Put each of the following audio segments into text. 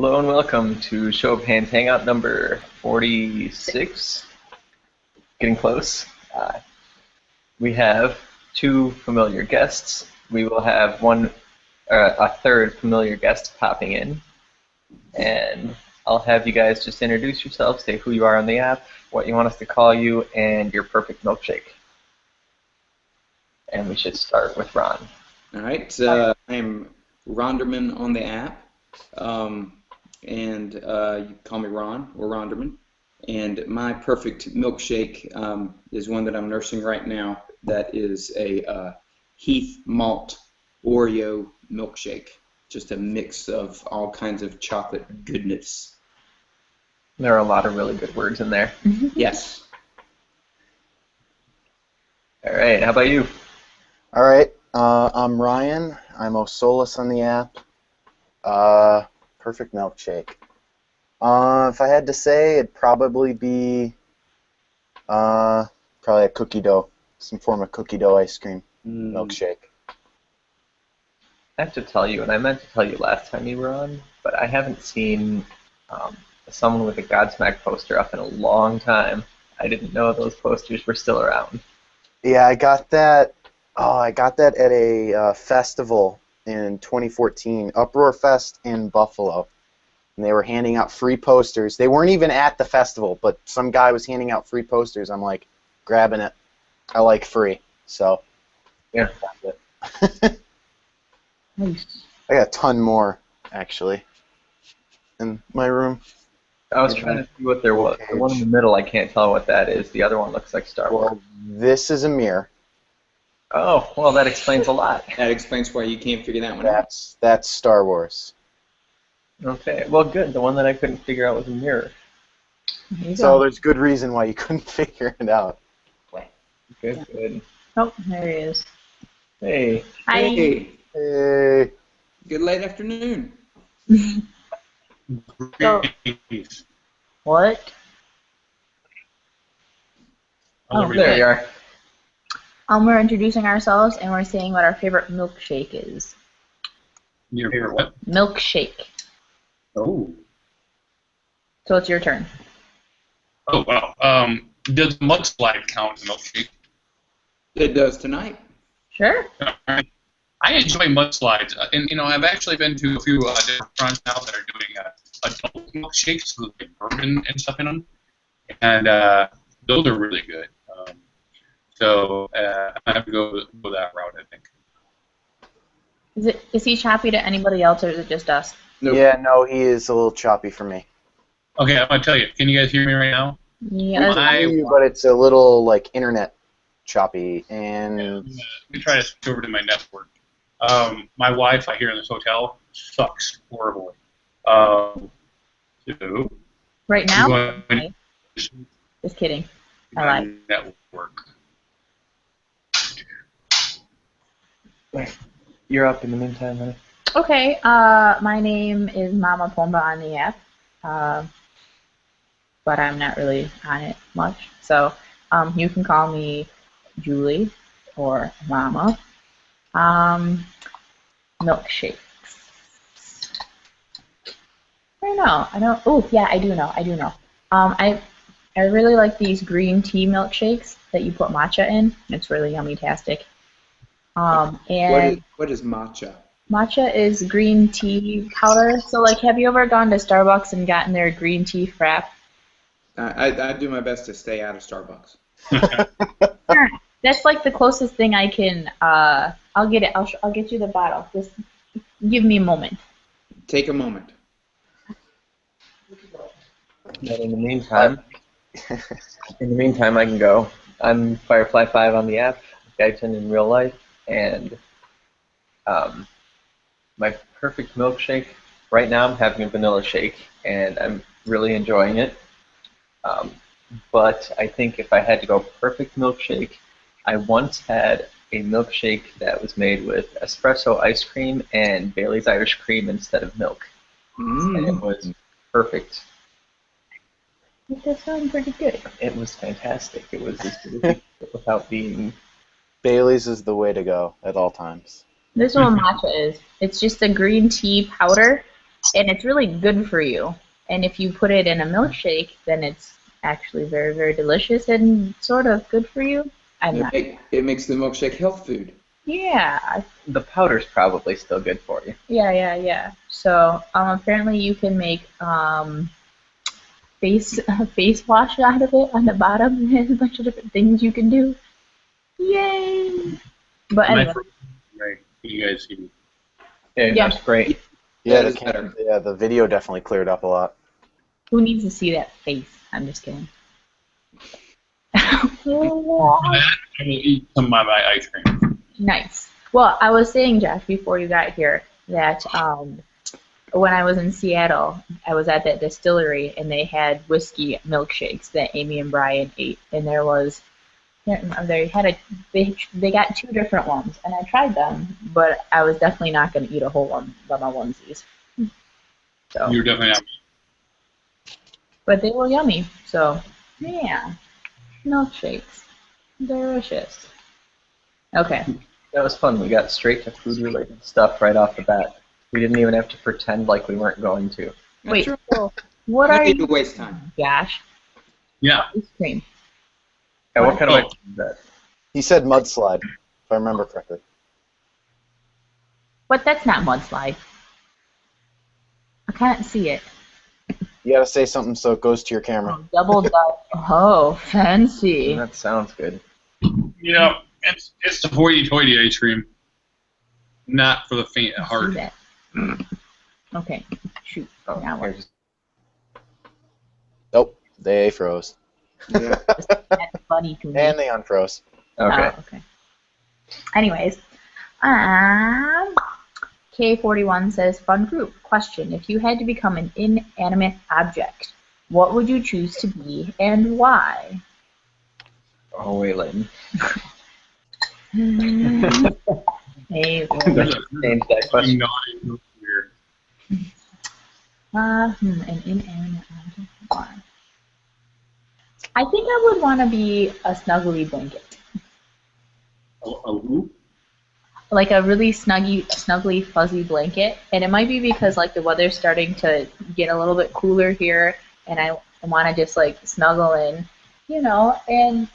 Hello and welcome to Show of Hands Hangout number 46. Getting close. We have two familiar guests. We will have a third familiar guest popping in. And I'll have you guys just introduce yourselves, say who you are on the app, what you want us to call you, and your perfect milkshake. And we should start with Ron. All right, I'm ronderman on the app. And you can call me Ron or Ronderman. And my perfect milkshake is one that I'm nursing right now. That is a Heath malt Oreo milkshake. Just a mix of all kinds of chocolate goodness. There are a lot of really good words in there. Yes. All right, how about you? All right, I'm Ryan. I'm osouless on the app. Perfect milkshake. If I had to say, it'd probably be probably a cookie dough, some form of cookie dough ice cream milkshake. I have to tell you, and I meant to tell you last time you were on, but I haven't seen someone with a Godsmack poster up in a long time. I didn't know those posters were still around. Yeah, I got that. Oh, I got that at a festival in 2014, Uproar Fest in Buffalo. And they were handing out free posters. They weren't even at the festival, but some guy was handing out free posters. I'm like, grabbing it. I like free, so Yeah. that's it. Nice. I got a ton more, actually, in my room. I was trying to see what there was. The one in the middle, I can't tell what that is. The other one looks like Star Wars. Well, this is a mirror. Oh, well, that explains a lot. That explains why you can't figure that one out. That's Star Wars. Okay, well, good. The one that I couldn't figure out was a mirror. There you So go. there's good reason why you couldn't figure it out. Good, good. Oh, there he is. Hey. Hi. Hey, Hey. good late afternoon. So, what? Oh, There you are. We're introducing ourselves and we're saying what our favorite milkshake is. Your favorite what? Milkshake. Oh. So it's your turn. Oh, wow. Does mudslide count as a milkshake? It does tonight. Sure. I enjoy mudslides, and I've actually been to a few different restaurants now that are doing adult milkshakes with like bourbon and stuff in them, and those are really good. So I have to go that route, I think. Is he choppy to anybody else or is it just us? Nope. Yeah, no, he is a little choppy for me. Okay, I'm gonna tell you. Can you guys hear me right now? Yeah. But it's a little like internet choppy, and Let me try to switch over to my network. My Wi-Fi here in this hotel sucks horribly. So, Right now? I'm going Just kidding. to I my lied. network. You're up in the meantime, honey. Okay, my name is mommapomba on the app, but I'm not really on it much. So you can call me Julie or Mama. Milkshakes. I don't. Oh, yeah, I do know. I really like these green tea milkshakes that you put matcha in. It's really yummy-tastic. And What is matcha? matcha is green tea powder. So, like, have you ever gone to Starbucks and gotten their green tea frap? I do my best to stay out of Starbucks. Sure. That's like the closest thing I can. I'll get it. I'll get you the bottle. Just give me a moment. Take a moment. And in the meantime, I can go. I'm Firefly5 on the app, Guyton in real life, and my perfect milkshake. Right now, I'm having a vanilla shake, and I'm really enjoying it. But I think if I had to go perfect milkshake, I once had a milkshake that was made with espresso ice cream and Bailey's Irish cream instead of milk, and it was perfect. That does sound pretty good. It was fantastic. It was as good as you could without being. Bailey's is the way to go at all times. This is what matcha is. It's just a green tea powder and it's really good for you. And if you put it in a milkshake, then it's actually very, very delicious and sort of good for you. It makes the milkshake health food. Yeah. The powder's probably still good for you. Yeah. So apparently you can make face wash out of it on the bottom. There's a bunch of different things you can do. Yay! But anyway. Right. You guys see. Yeah, that's great. Yeah, That is better. the video definitely cleared up a lot. Who needs to see that face? I'm just kidding. For that, I will eat some of my ice cream. Nice. Well, I was saying, Josh, before you got here, that when I was in Seattle, I was at that distillery, and they had whiskey milkshakes that Amy and Brian ate, and there was, they got 2 different ones, and I tried them, but I was definitely not going to eat a whole one by my onesies. So. You're definitely not. But they were yummy, so yeah, milkshakes, delicious. Okay. That was fun. We got straight to food-related stuff right off the bat. We didn't even have to pretend like we weren't going to. Wait, so what are You you? waste time. Josh, Yeah. ice cream. And what kind of ice cream is that? He said mudslide, if I remember correctly. But that's not mudslide. I can't see it. You gotta say something so it goes to your camera. Oh, double Dutch. Oh, fancy. That sounds good. You know, it's the hoity-toity ice cream, not for the faint at See heart. that. Okay, shoot. Oh, Now what? here's- Nope, they froze. Yeah. That's funny to me. And they unfroze. Okay. Oh, okay. Anyways, K41 says, fun group. Question. If you had to become an inanimate object, what would you choose to be and why? Oh, Waylon. Hey, Change that question. Naughty, weird. an inanimate object. Why? I think I would want to be a snuggly blanket. A who? Like a really snuggly, fuzzy blanket. And it might be because like the weather's starting to get a little bit cooler here, and I want to just like snuggle in, you know. And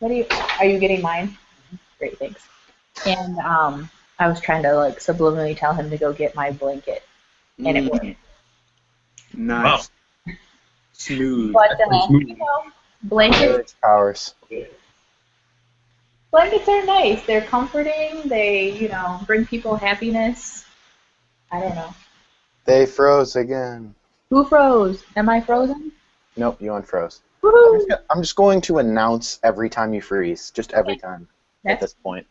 are you getting mine? Great, thanks. And I was trying to like subliminally tell him to go get my blanket, and it worked. Nice. Smooth. But you know, blankets Powers. Blankets are nice. They're comforting. They, you know, bring people happiness. I don't know. They froze again. Who froze? Am I frozen? Nope, you unfroze. Woohoo! I'm just going to announce every time you freeze. Just every time at That's this point.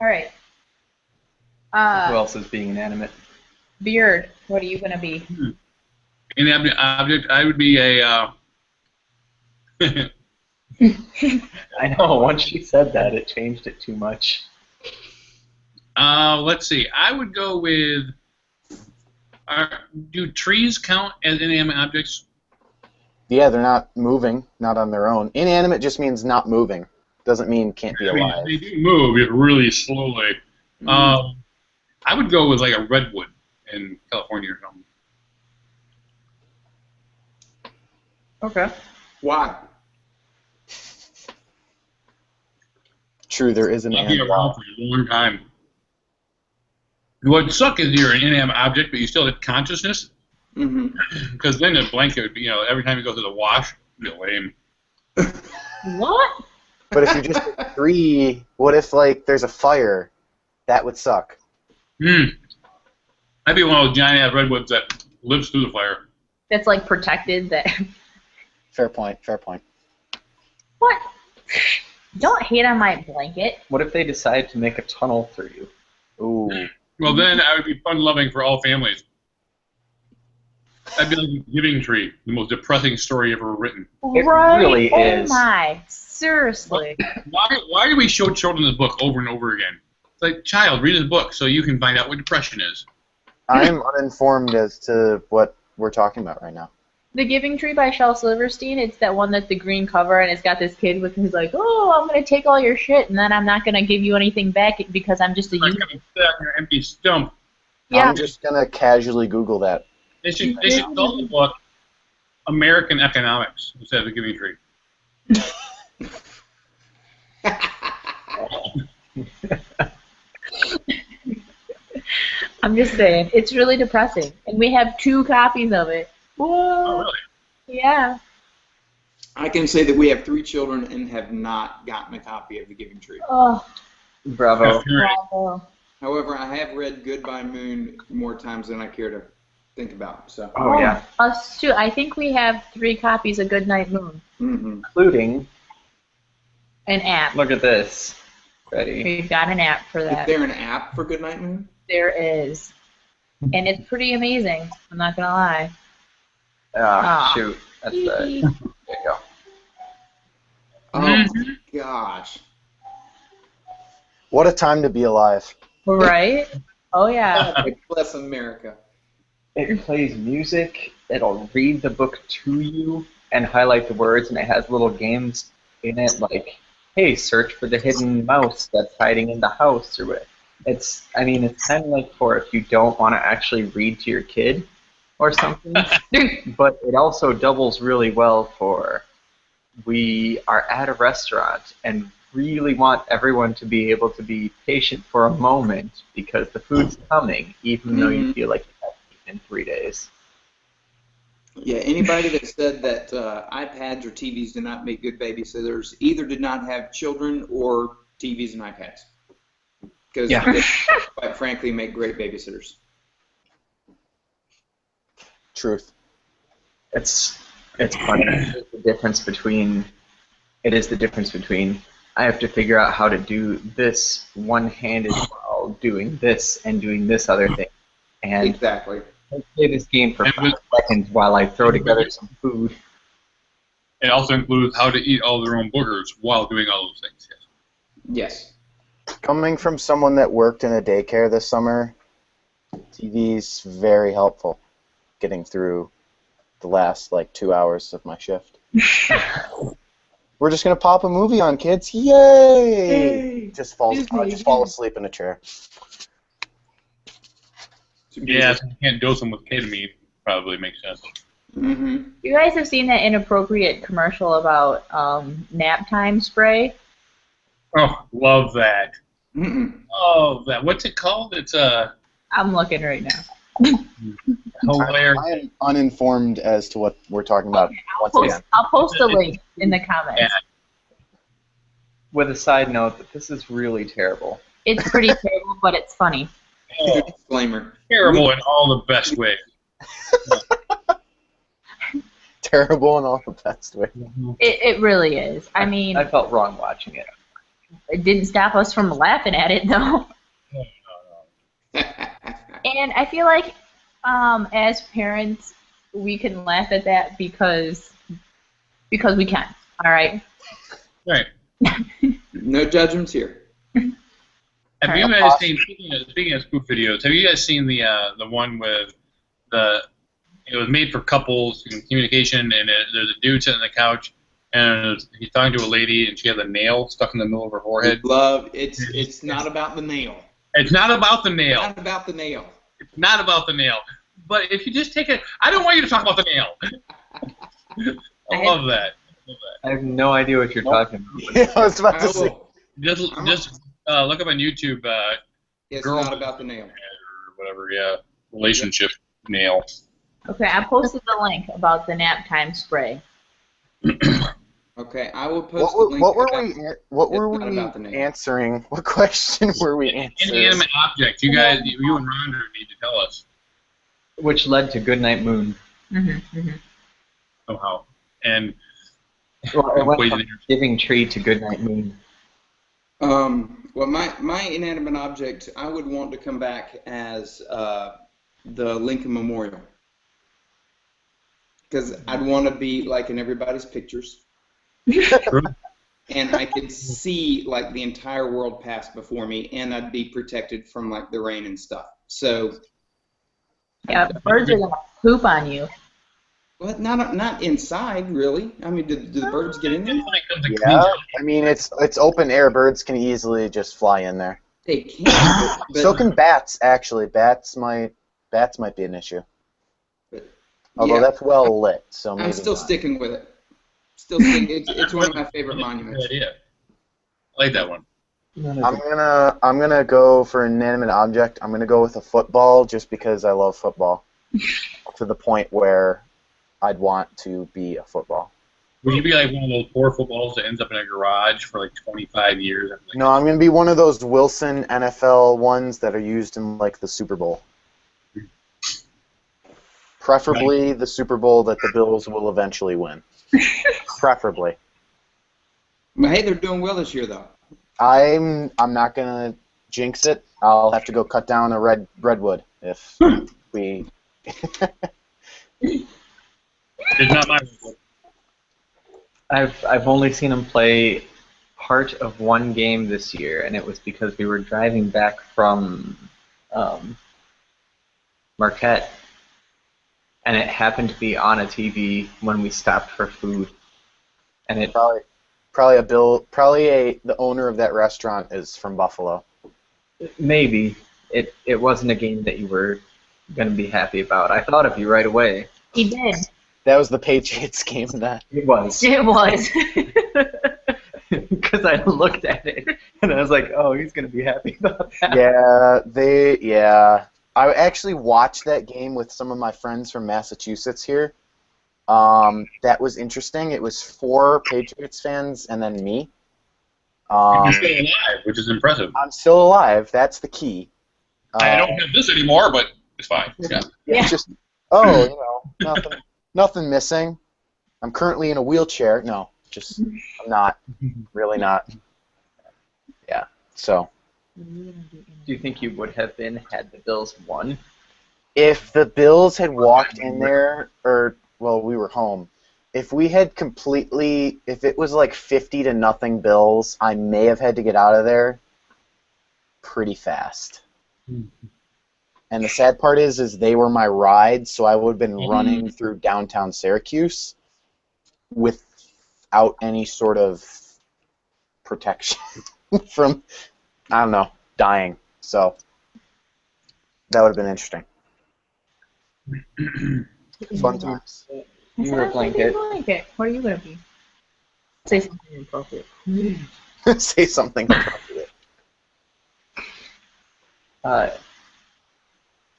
all right. Who else is being inanimate? Beard, what are you gonna be? Inanimate object, I would be a. I know, once she said that, it changed it too much. Let's see. I would go with. Do trees count as inanimate objects? Yeah, they're not moving, not on their own. Inanimate just means not moving. Doesn't mean can't be I mean, alive. they do move it really slowly. I would go with like a redwood in California or something. Okay. Why? True, there is an I'll be and. around for a long time. What would suck is you're an inanimate object, but you still have consciousness. Mm-hmm. Because then the blanket would be, you know, every time you go through the wash, it'd be lame. What? But if you just agree, what if like there's a fire? That would suck. I'd be one of those giant ass redwoods that lives through the fire. That's like protected. That. Fair point. Fair point. What? Don't hate on my blanket. What if they decide to make a tunnel through you? Ooh. Well, then I would be fun-loving for all families. I'd be like the Giving Tree, the most depressing story ever written. It Right? really oh is. my! Seriously. Why do we show children this book over and over again? It's like, child, read this book so you can find out what depression is. I'm uninformed as to what we're talking about right now. The Giving Tree by Shel Silverstein, it's that one that's the green cover, and it's got this kid with who's like, oh, I'm going to take all your shit, and then I'm not going to give you anything back because I'm just a Like, human. kind of sit on your empty stump. Yeah. I'm just gonna casually Google that. They should call the book American Economics instead of the Giving Tree. I'm just saying, it's really depressing. And we have 2 copies of it. Whoa. Oh, really? Yeah. I can say that we have 3 children and have not gotten a copy of The Giving Tree. Oh, Bravo. bravo. However, I have read Goodbye Moon more times than I care to think about. So. Oh, yeah. Us too. I think we have 3 copies of Goodnight Moon. Mm-hmm. Including, An app. look at this. Ready? We've got an app for Is that. there an app for Goodnight Moon? There is. And it's pretty amazing. I'm not going to lie. Ah, shoot. That's the. There you go. Oh, gosh. What a time to be alive. Right? Oh, yeah. God bless America. It plays music. It'll read the book to you and highlight the words, and it has little games in it like, hey, search for the hidden mouse that's hiding in the house, or what. It's kind of like for if you don't want to actually read to your kid or something, but it also doubles really well for we are at a restaurant and really want everyone to be able to be patient for a moment because the food's coming, even though you feel like you have to eat in 3 days. Yeah, anybody that said that iPads or TVs do not make good babysitters either did not have children or TVs and iPads. Because they, quite frankly, make great babysitters. Truth. It's funny. It is the difference between I have to figure out how to do this one-handed while doing this and doing this other thing. And Exactly. I play this game for 5 seconds while I throw together some food. It also includes how to eat all their own boogers while doing all those things. Yes. Coming from someone that worked in a daycare this summer, TV's very helpful getting through the last 2 hours of my shift. We're just gonna pop a movie on, kids. Yay! Just fall asleep in a chair. Yeah, so you can't dose them with ketamine. Probably makes sense. Mm-hmm. You guys have seen that inappropriate commercial about nap time spray? Oh, love that. Mm-mm. Oh, that. What's it called? It's I'm looking right now. hilarious. I am uninformed as to what we're talking about once again. I'll post a link in the comments. Yeah. With a side note that this is really terrible. It's pretty terrible, but it's funny. Oh, Disclaimer. terrible in all the best ways. Terrible in all the best ways. It really is. I mean, I felt wrong watching it. it didn't stop us from laughing at it, though. And I feel like as parents, we can laugh at that because we can. All right. Right. No judgments here. Have you guys seen, speaking of spoof videos, have you guys seen the one with it was made for couples in communication, and there's a dude sitting on the couch, and he's talking to a lady, and she has a nail stuck in the middle of her forehead. It's not about the nail. It's not about the nail. Not about the nail. It's not about the nail. But if you just take it, I don't want you to talk about the nail. I love that. I have no idea what you're talking about. Yeah, I was about to say. Just look up on YouTube. It's Girl not about the nail. Or whatever, yeah. Relationship nail. Okay, I posted the link about the nap time spray. Okay, I will post the link. What were we answering? What question were we answering? Inanimate object. You guys, you and Rhonda need to tell us. Which led to Goodnight Moon. Somehow. And Well, it went from Giving Tree to Goodnight Moon. Well, my inanimate object, I would want to come back as the Lincoln Memorial. Because I'd want to be like in everybody's pictures. And I could see like the entire world pass before me, and I'd be protected from like the rain and stuff. So Yeah, birds are gonna poop on you. well, not inside really. I mean, do the birds get in there? Yeah, I mean it's open air. Birds can easily just fly in there. They can, but So can bats, actually. Bats might be an issue. Although yeah, that's well lit, so maybe I'm still not. sticking with it. Still sticking. It's one of my favorite Good monuments. idea. I like that one. I'm gonna go for an inanimate object. I'm gonna go with a football just because I love football. To the point where I'd want to be a football. Would you be like one of those poor footballs that ends up in a garage for like 25 years? No, I'm gonna be one of those Wilson NFL ones that are used in like the Super Bowl. Preferably the Super Bowl that the Bills will eventually win. Preferably. But hey, they're doing well this year, though. I'm not gonna jinx it. I'll have to go cut down a redwood if we. It's not my fault. I've only seen him play part of one game this year, and it was because we were driving back from Marquette, and it happened to be on a TV when we stopped for food, and it The owner of that restaurant is from Buffalo. maybe it wasn't a game that you were going to be happy about. I thought of you right away. He did. That was the Patriots game. That It was. It was. Because I looked at it and I was like, oh, he's going to be happy about that. yeah. I actually watched that game with some of my friends from Massachusetts here. That was interesting. It was 4 Patriots fans and then me. You're still alive, which is impressive. I'm still alive. That's the key. I don't have this anymore, but it's fine. Yeah. Yeah. Just nothing missing. I'm currently in a wheelchair. No, I'm not. Really not. Yeah. So. Do you think you would have been had the Bills won? If the Bills had walked in there, we were home. If it was like 50-0 Bills, I may have had to get out of there pretty fast. And the sad part is they were my ride, so I would have been running through downtown Syracuse without any sort of protection from, I don't know, dying. So that would have been interesting. Fun times. You were a blanket. What are you going to be? Say something inappropriate. Say something appropriate.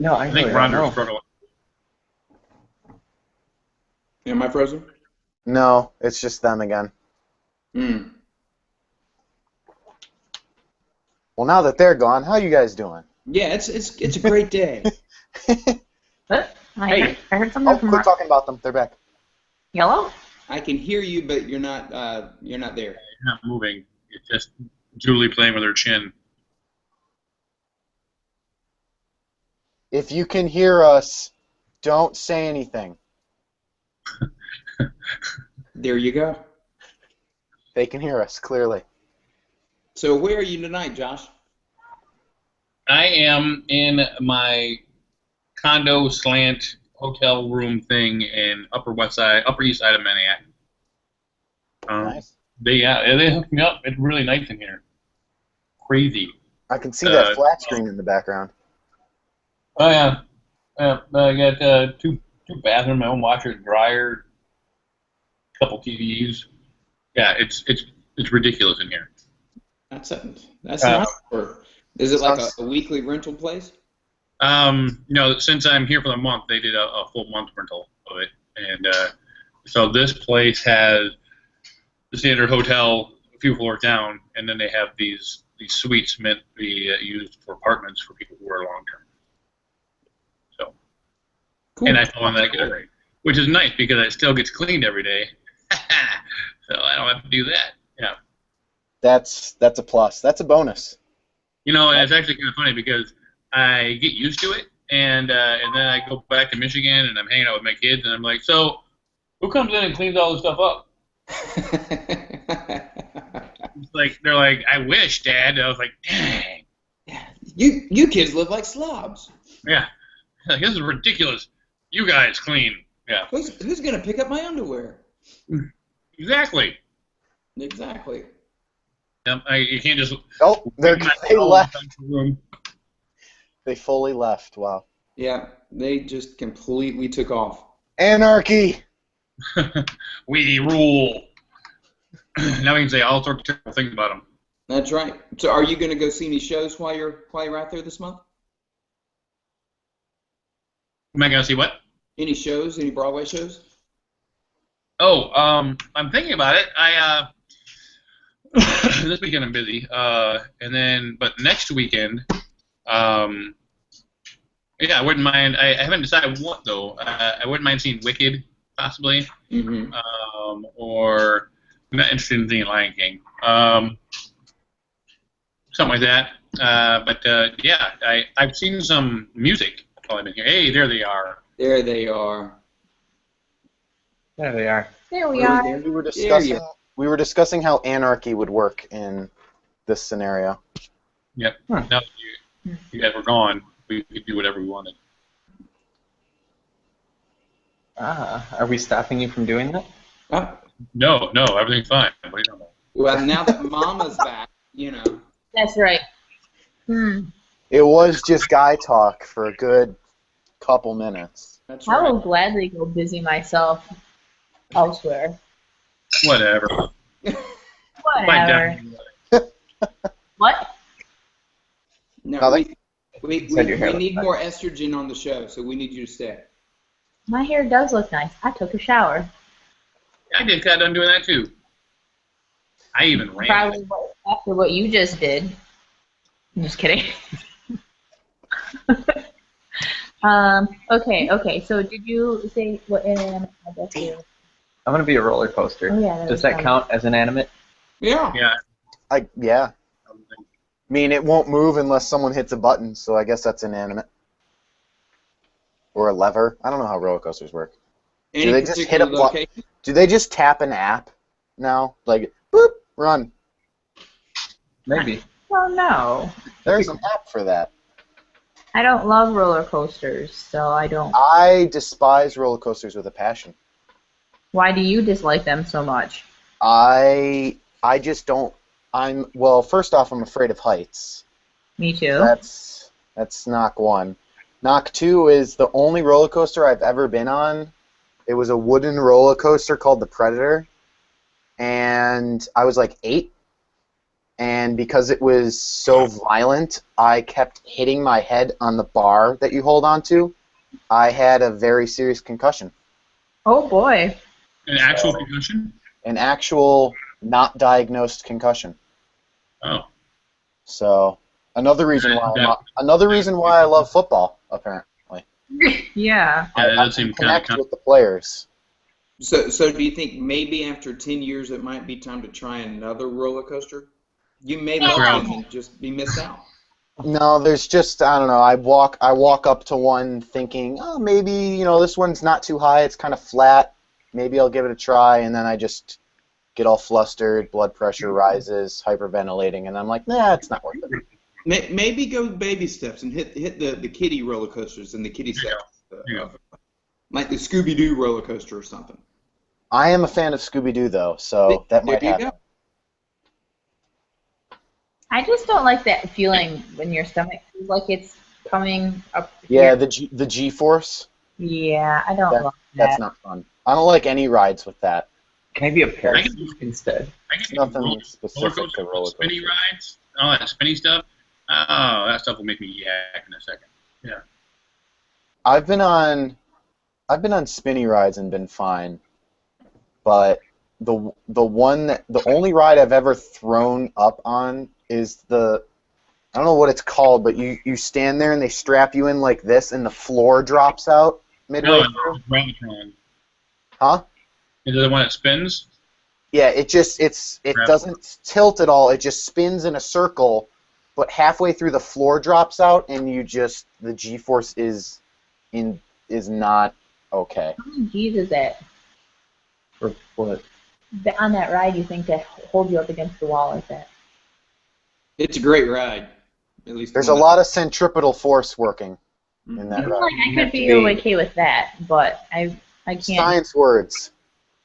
No, I think Ron is struggling. Am I frozen? No, it's just them again. Well, now that they're gone, how are you guys doing? Yeah, it's a great day. I heard something from quit talking about them. They're back. Yellow? I can hear you, but you're not there. You're not moving. It's just Julie playing with her chin. If you can hear us, don't say anything. There you go. They can hear us, clearly. So where are you tonight, Josh? I am in my condo slant hotel room thing in Upper East Side of Manhattan. Nice. They hooked me up. It's really nice in here. Crazy. I can see that flat screen in the background. Oh yeah. I got two bathrooms, my own washer and dryer, couple TVs. Yeah, it's ridiculous in here. That's nice. Is it like a weekly rental place? No, since I'm here for the month, they did a full month rental of it, and so this place has the standard hotel a few floors down, and then they have these suites meant to be used for apartments for people who are long term. So, cool. And I fell on that category, which is nice because it still gets cleaned every day, so I don't have to do that. Yeah, that's a plus. That's a bonus. You know, and it's actually kind of funny because I get used to it, and then I go back to Michigan, and I'm hanging out with my kids, and I'm like, so who comes in and cleans all this stuff up? They're like, I wish, Dad. And I was like, dang. You kids live like slobs. Yeah. Like, this is ridiculous. You guys clean. Yeah. Who's gonna pick up my underwear? Exactly. Exactly. You can't just. Oh, they left. Room. They fully left. Wow. Yeah, they just completely took off. Anarchy. We rule. Now we can say all sorts of terrible things about them. That's right. So, are you going to go see any shows while you're out there this month? Am I gonna see what? Any shows? Any Broadway shows? Oh, I'm thinking about it. This weekend I'm busy. But next weekend, yeah, I wouldn't mind. I haven't decided what though. I wouldn't mind seeing Wicked, possibly. Mm-hmm. Or I'm not interested in seeing Lion King. Something like that. Yeah, I've seen some music while I've been here. Hey, there they are. There they are. There they are. There we are. We were discussing how anarchy would work in this scenario. Yep. Now that you guys were gone, we could do whatever we wanted. Are we stopping you from doing that? No, everything's fine. What are you talking about? Well, now that Mama's back, That's right. It was just guy talk for a good couple minutes. That's I will right. gladly go busy myself elsewhere. Whatever. Whatever. What? No, Nothing? we Said your hair need looked more estrogen on the show, so we need you to stay. My hair does look nice. I took a shower. I just got done doing that too. I even ran. Probably after what you just did. I'm just kidding. Okay. So did you say what inanimate object is? I'm gonna be a roller coaster. Oh, yeah, Does that count as inanimate? Yeah. Yeah. Yeah. I mean, it won't move unless someone hits a button, so I guess that's inanimate. Or a lever. I don't know how roller coasters work. Any Do they just hit a particular button? location? Do they just tap an app now? Like, boop, run. Maybe. Well, no. There's an app for that. I don't love roller coasters, so I don't. I despise roller coasters with a passion. Why do you dislike them so much? I just don't. Well, first off, I'm afraid of heights. Me too. That's knock one. Knock two is the only roller coaster I've ever been on. It was a wooden roller coaster called the Predator, and I was like 8. And because it was so violent, I kept hitting my head on the bar that you hold on to. I had a very serious concussion. Oh boy. An actual concussion? An actual not diagnosed concussion. Oh. So another reason why I love football, apparently. Yeah. Yeah, that does seem kind Connect with the players. So do you think maybe after 10 years it might be time to try another roller coaster? You may love them and just be missed out. No, there's just, I don't know, I walk up to one thinking, oh, maybe, this one's not too high, it's kind of flat, maybe I'll give it a try, and then I just get all flustered, blood pressure rises, hyperventilating, and I'm like, nah, it's not worth it. Maybe go baby steps and hit the kiddie roller coasters and the kiddie steps. Like the Scooby-Doo roller coaster or something. I am a fan of Scooby-Doo, though, so that might happen. Go. I just don't like that feeling when your stomach feels like it's coming up. Yeah, here. the G-force. Yeah, I don't love that. That's not fun. I don't like any rides with that. Can I be a parachute instead? It's nothing specific to roller coasters. Spinny rides, all that spinny stuff. Oh, that stuff will make me yak in a second. Yeah. I've been on spinny rides and been fine, but the only ride I've ever thrown up on is I don't know what it's called, but you stand there and they strap you in like this and the floor drops out midway through. Gravitron. Huh? Is it the one that spins? Yeah, it doesn't tilt at all. It just spins in a circle, but halfway through the floor drops out and the G-force is not okay. How many G's is that? Or what? On that ride, you think to hold you up against the wall like that? It's a great ride. At least There's a lot of centripetal force working in I that feel ride. like I could be okay with that, but I can't. Science words.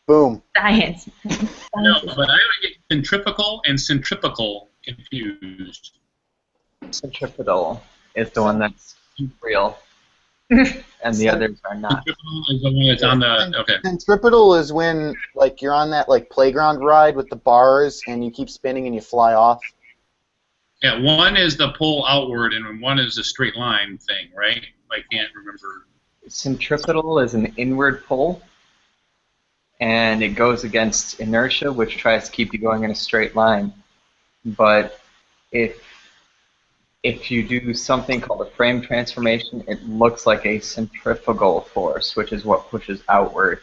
Boom. Science. No, but I centrifugal and centripetal confused. Centripetal is the one that's real, and the others are not. Centripetal is the one that's on the. Okay. Centripetal is when like you're on that like playground ride with the bars and you keep spinning and you fly off. Yeah, one is the pull outward, and one is the straight line thing, right? I can't remember. Centripetal is an inward pull, and it goes against inertia, which tries to keep you going in a straight line. But if you do something called a frame transformation, it looks like a centrifugal force, which is what pushes outward,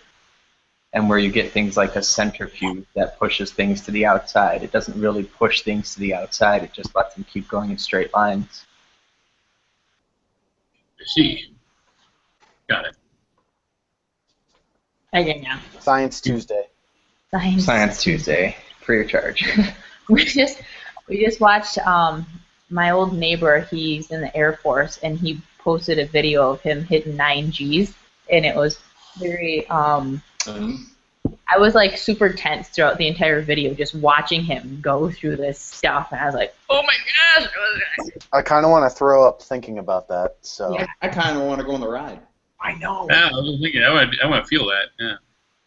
and where you get things like a centrifuge that pushes things to the outside. It doesn't really push things to the outside, it just lets them keep going in straight lines. I see. Got it. Okay, now. Science Tuesday. Science Tuesday, free of charge. we just watched my old neighbor. He's in the Air Force, and he posted a video of him hitting 9 Gs, and it was very I was like super tense throughout the entire video, just watching him go through this stuff, and I was like, oh my gosh. I kind of want to throw up thinking about that. So Yeah, I kind of want to go on the ride. I know. Yeah, I was thinking, I want to feel that. Yeah.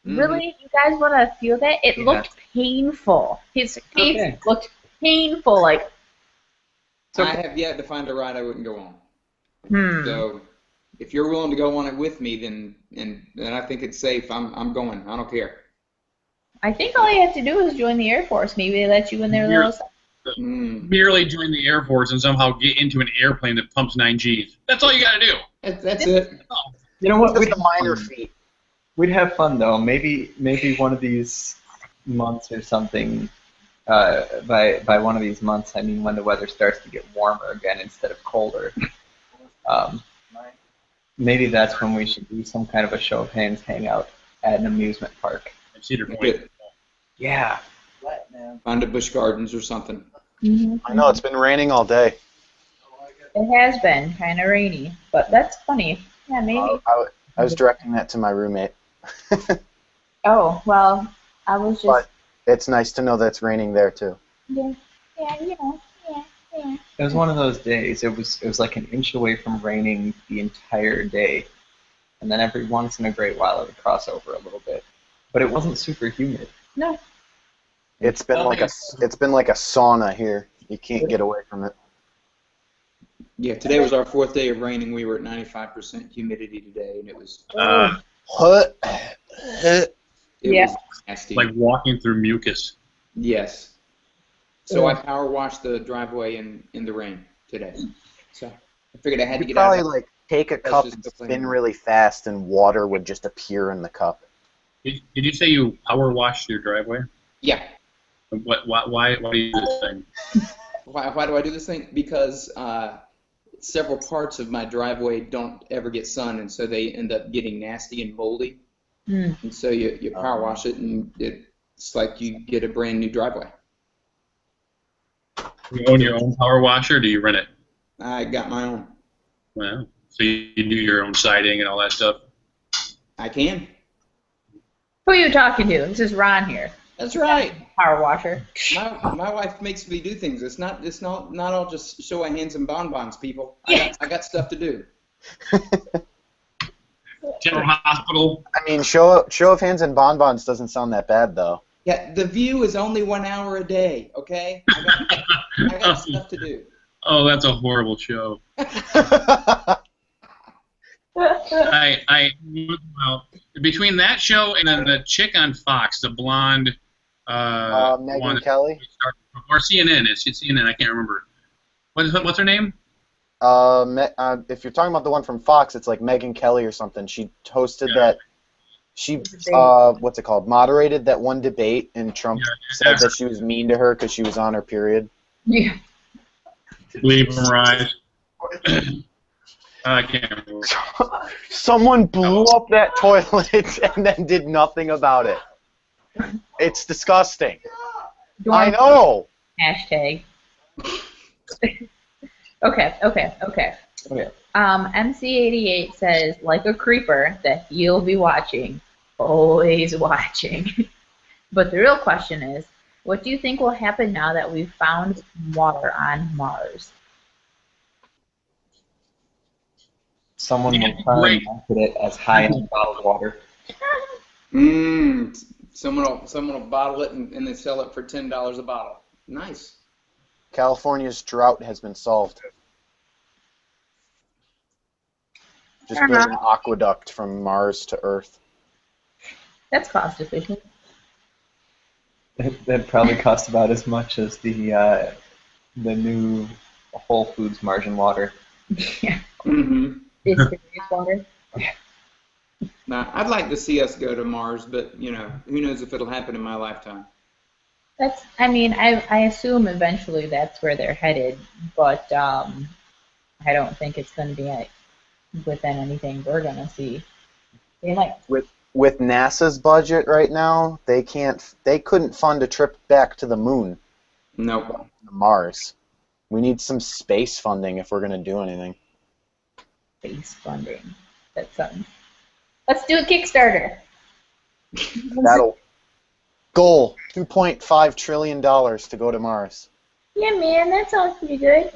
Really? You guys want to feel that? It looked painful. His face looked painful. Like, I have yet to find a ride I wouldn't go on. hmm. So if you're willing to go on it with me, then I think it's safe. I'm going. I don't care. I think all you have to do is join the Air Force. Maybe they let you in their little. Merely join the Air Force and somehow get into an airplane that pumps 9 Gs. That's all you got to do. That's it. You know what? with the minor feet. We'd have fun though. Maybe one of these months or something. By one of these months, I mean when the weather starts to get warmer again instead of colder. Maybe that's when we should do some kind of a show of hands hangout at an amusement park. At Cedar Point. Yeah. Find a Busch Gardens or something. Mm-hmm. I know it's been raining all day. It has been kind of rainy, but that's funny. Yeah, maybe. I was directing that to my roommate. Oh, well, I was just. But it's nice to know that it's raining there too. Yeah, you know, yeah. It was one of those days. It was like an inch away from raining the entire day, and then every once in a great while it would cross over a little bit. But it wasn't super humid. No. It's been like a sauna here. You can't get away from it. Yeah, today was our 4th day of raining. We were at 95% humidity today, and it was Hut. was nasty. Like walking through mucus. Yes. So I power washed the driveway in the rain today. So I figured I had to You'd get out. probably like take a cup and spin really fast, and water would just appear in the cup. Did you say you power washed your driveway? Yeah. Why do you do this thing? Why do I do this thing? Because several parts of my driveway don't ever get sun, and so they end up getting nasty and moldy. And so you power wash it, and it's like you get a brand new driveway. You own your own power washer, or do you rent it? I got my own. Wow. So you do your own siding and all that stuff? I can. Who are you talking to? This is Ron here. That's right. Power washer. My wife makes me do things. It's not all just show of hands and bonbons, people. I got stuff to do. General Hospital. I mean, show of hands and bonbons doesn't sound that bad though. Yeah, The View is only 1 hour a day. Okay, I got stuff to do. Oh, that's a horrible show. Well, between that show and then the chick on Fox, the blonde Megyn Kelly. Or CNN. It's CNN. I can't remember. What's her name? If you're talking about the one from Fox, it's like Megyn Kelly or something. She hosted that. She what's it called? Moderated that one debate, and Trump said that she was mean to her because she was on her period. Yeah. Leave him rise. I can't remember. Someone blew up that toilet and then did nothing about it. It's disgusting. I know. Hashtag. Okay. MC88 says, like a creeper, that he'll be watching. Always watching. But the real question is, What do you think will happen now that we've found water on Mars? Someone will try and market it as high-end bottled water. Someone will bottle it and they sell it for $10 a bottle. Nice. California's drought has been solved. Just build an aqueduct from Mars to Earth. That's cost efficient. That probably cost about as much as the new Whole Foods margin water. Yeah. Mm-hmm. It's serious water. Now, I'd like to see us go to Mars, but who knows if it'll happen in my lifetime. I assume eventually that's where they're headed, but I don't think it's going to be within anything we're going to see. With NASA's budget right now, they couldn't fund a trip back to the moon. Nope. Mars. We need some space funding if we're going to do anything. Space funding. That's something. Let's do a Kickstarter. That'll goal $2.5 trillion to go to Mars. Yeah, man, that sounds pretty good.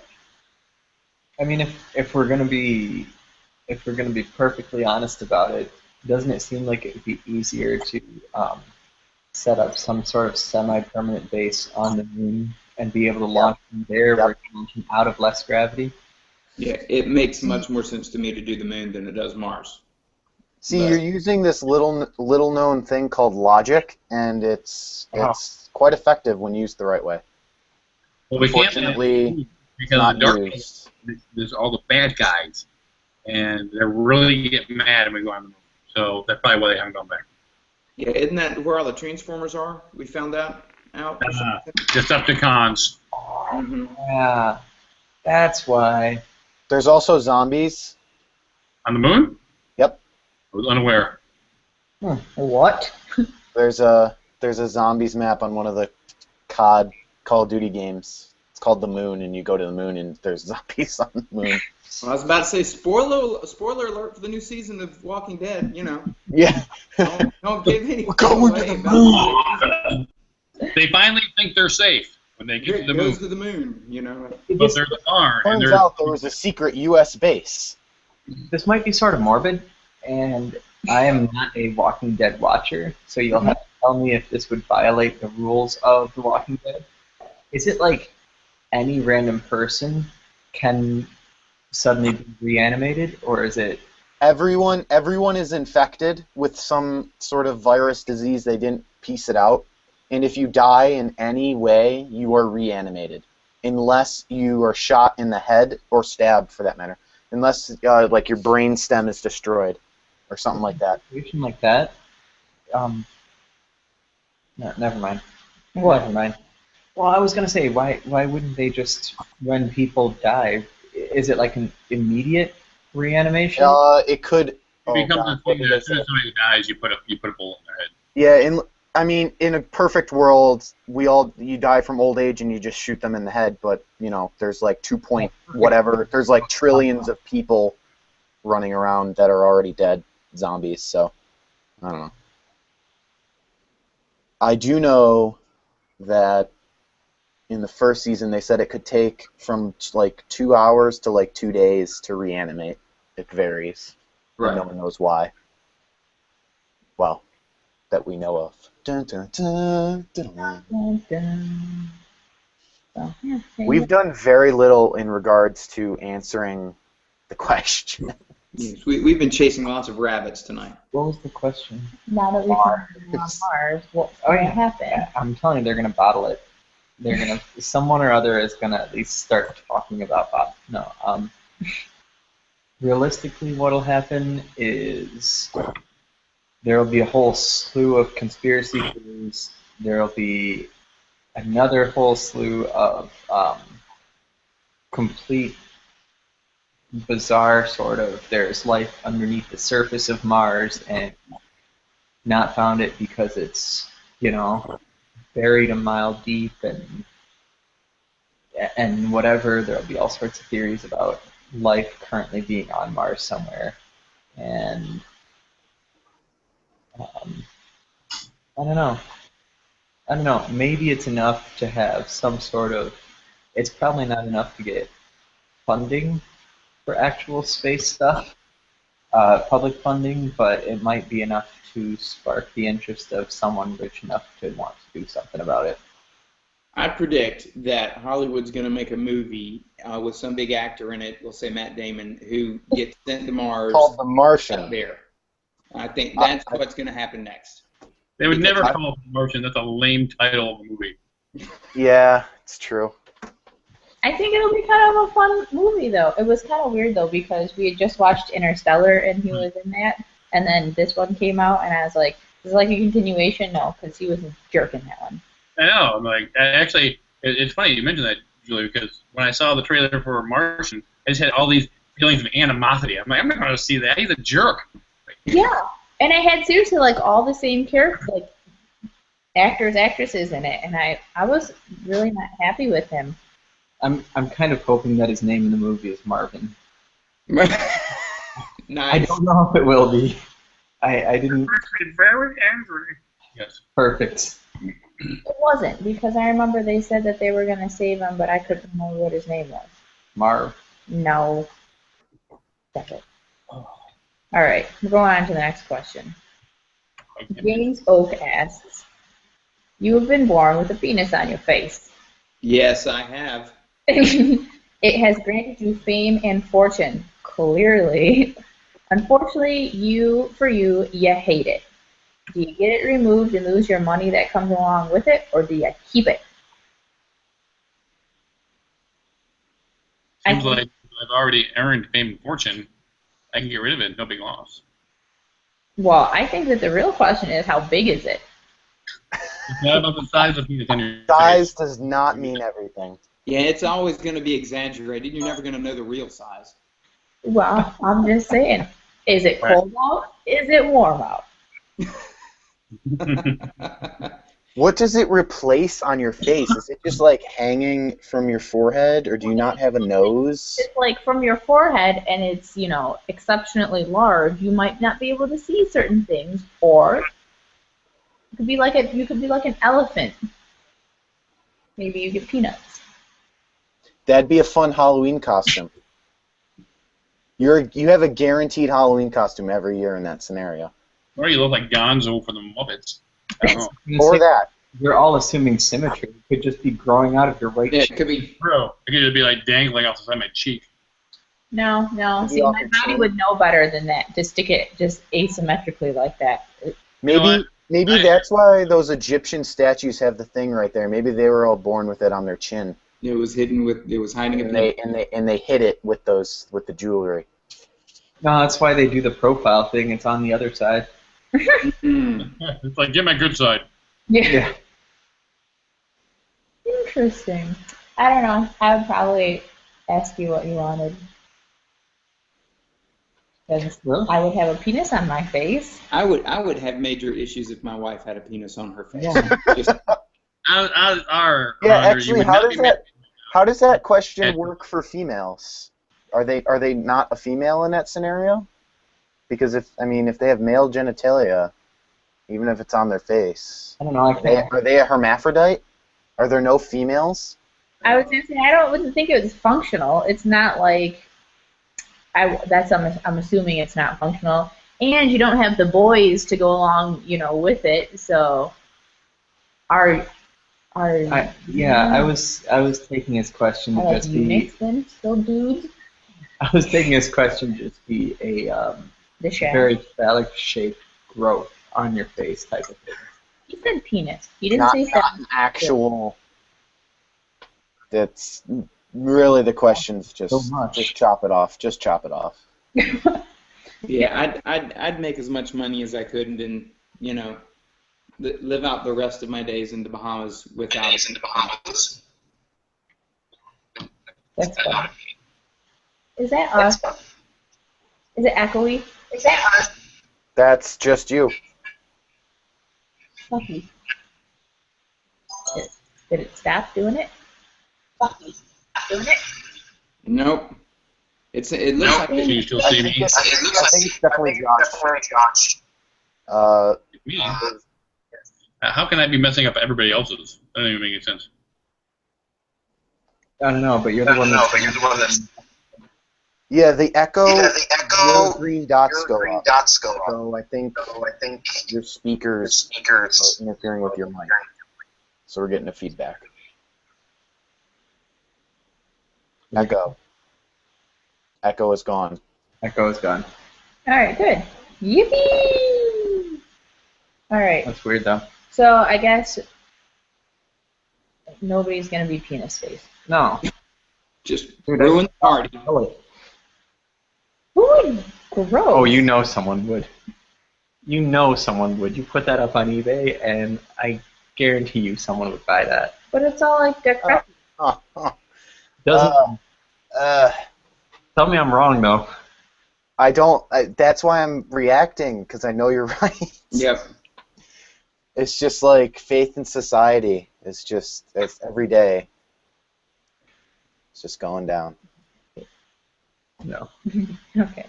I mean, if we're gonna be perfectly honest about it, doesn't it seem like it would be easier to set up some sort of semi-permanent base on the moon and be able to launch from there, where it's launching out of less gravity? Yeah, it makes much more sense to me to do the moon than it does Mars. See, you're using this little known thing called logic, and it's quite effective when used the right way. Well, we can't Unfortunately, because not the dark used. there's all the bad guys, and they're really getting mad when we go on the moon. So that's probably why they haven't gone back. Yeah, isn't that where all the Transformers are? We found that out. Or something? Decepticons. Mm-hmm. Yeah, that's why. There's also zombies. On the moon? Yep. I was unaware. What? There's a zombies map on one of the COD Call of Duty games. It's called the Moon, and you go to the moon, and there's zombies on the moon. Well, I was about to say spoiler alert for the new season of Walking Dead. Yeah. Don't give any. We're going to the moon. They finally think they're safe when they get to the moon. Goes to the moon. But they're the barn. And Turns out there was a secret U.S. base. This might be sort of morbid, and I am not a Walking Dead watcher, so you'll have to tell me if this would violate the rules of The Walking Dead. Is it like any random person can suddenly be reanimated, or is it... Everyone is infected with some sort of virus disease. They didn't piece it out. And if you die in any way, you are reanimated. Unless you are shot in the head, or stabbed for that matter. Unless like your brain stem is destroyed, or something like that. Situation like that? No, never mind. What? Never mind. Well, I was gonna say, why wouldn't they just, when people die, is it like an immediate reanimation? It could. It Oh, becomes God, a what thing did that I as soon say? as somebody dies, you put a bullet in their head. Yeah, in a perfect world, you die from old age and you just shoot them in the head. But there's like there's like trillions of people running around that are already dead, zombies. So I don't know. I do know that in the first season they said it could take from like 2 hours to like 2 days to reanimate. It varies. Right. No one knows why. Well, that we know of. Dun, dun, dun, dun, dun. Dun, dun. So, yeah, We've done very little in regards to answering the question. Yes, we've been chasing lots of rabbits tonight. What was the question? Now that we found it on Mars, what's going to happen? I'm telling you, they're gonna bottle it. They're gonna someone or other is gonna at least start talking about realistically, what'll happen is there'll be a whole slew of conspiracy theories. There'll be another whole slew of complete bizarre sort of, there's life underneath the surface of Mars and not found it because it's, buried a mile deep and whatever. There'll be all sorts of theories about life currently being on Mars somewhere. And I don't know. I don't know, maybe it's enough to have some sort of, it's probably not enough to get funding for actual space stuff, public funding, but it might be enough to spark the interest of someone rich enough to want to do something about it. I predict that Hollywood's going to make a movie with some big actor in it, we'll say Matt Damon, who gets sent to Mars Called The up Martian. there. I think that's what's going to happen next. They would Because never call it The Martian. That's a lame title of a movie. Yeah, it's true. I think it'll be kind of a fun movie, though. It was kind of weird, though, because we had just watched Interstellar, and he was in that, and then this one came out, and I was like, is it like a continuation? No, because he was a jerk in that one. I know. I'm like, actually, it's funny you mentioned that, Julie, because when I saw the trailer for Martian, I just had all these feelings of animosity. I'm like, I'm not going to see that. He's a jerk. Yeah, and I had seriously like all the same characters, like actors, actresses in it, and I was really not happy with him. I'm kind of hoping that his name in the movie is Marvin. Nice. I don't know if it will be. I didn't. Very angry. Yes. Perfect. It wasn't, because I remember they said that they were going to save him, but I couldn't remember what his name was. Marv. No. That's it. All right, we're going on to the next question. Okay. James Oak asks, you have been born with a penis on your face. Yes, I have. It has granted you fame and fortune, clearly. Unfortunately, you hate it. Do you get it removed and lose your money that comes along with it, or do you keep it? Seems like I've already earned fame and fortune. I can get rid of it. No big loss. Well, I think that the real question is, how big is it? It's not about the size of penis on your Size face. does not mean everything. Yeah, it's always going to be exaggerated. You're never going to know the real size. Well, I'm just saying, is it cold out? Is it warm out? What does it replace on your face? Is it just like hanging from your forehead, or do you not have a nose? It's like from your forehead, and it's, exceptionally large. You might not be able to see certain things, or you could be like an elephant. Maybe you get peanuts. That'd be a fun Halloween costume. You have a guaranteed Halloween costume every year in that scenario. Or you look like Gonzo for the Muppets. I don't know. Or that. You're all assuming symmetry. It could just be growing out of your right Yeah, cheek. it could be. Bro, it could just be like dangling off the side of my cheek. No. See, off my your body chin. would know better than that. To stick it just asymmetrically like that. Maybe that's why those Egyptian statues have the thing right there. Maybe they were all born with it on their chin, It was hidden with. It was hiding. and they hid it with the jewelry. No, that's why they do the profile thing. It's on the other side. It's like, get my good side. Yeah. Interesting. I don't know. I would probably ask you what you wanted. Because Really? I would have a penis on my face. I would have major issues if my wife had a penis on her face. Yeah. Just, Actually, how does that question work for females? Are they not a female in that scenario? Because if they have male genitalia, even if it's on their face, I don't know. are they a hermaphrodite? Are there no females? I was going to say, wouldn't think it was functional. It's not like, I'm assuming it's not functional. And you don't have the boys to go along, with it. So, I was taking his question to just be. Unix then, still dudes. I was taking his question to just be a The shaft. very phallic shaped growth on your face type of thing. He said penis. He didn't Not say an actual. That's really the question's just chop it off. Just chop it off. yeah, I'd make as much money as I could, and then live out the rest of my days in the Bahamas without it. That's fun. Is that us? Is it echoey? That's just you. Lucky. Did it stop doing it? Nope. It looks like Can you still see me? I think it's definitely Josh. Me? How can I be messing up everybody else's? That doesn't even make any sense. I don't know, but you're the one that's. Yeah, the echo. Your green dots go up. up. So I think your speakers are interfering with your mic. So we're getting a feedback. Echo. Echo is gone. Echo is gone. All right, good. Yippee! All right. That's weird though. So I guess nobody's gonna be penis face. No. Just Dude, ruin the party. Who would? Gross. Oh, you know someone would. You know someone would. You put that up on eBay, and I guarantee you someone would buy that. But it's all like decrepit. Doesn't. Tell me I'm wrong though. I don't. That's why I'm reacting, because I know you're right. Yep. It's just like faith in society. It's every day. It's just going down. No. Okay.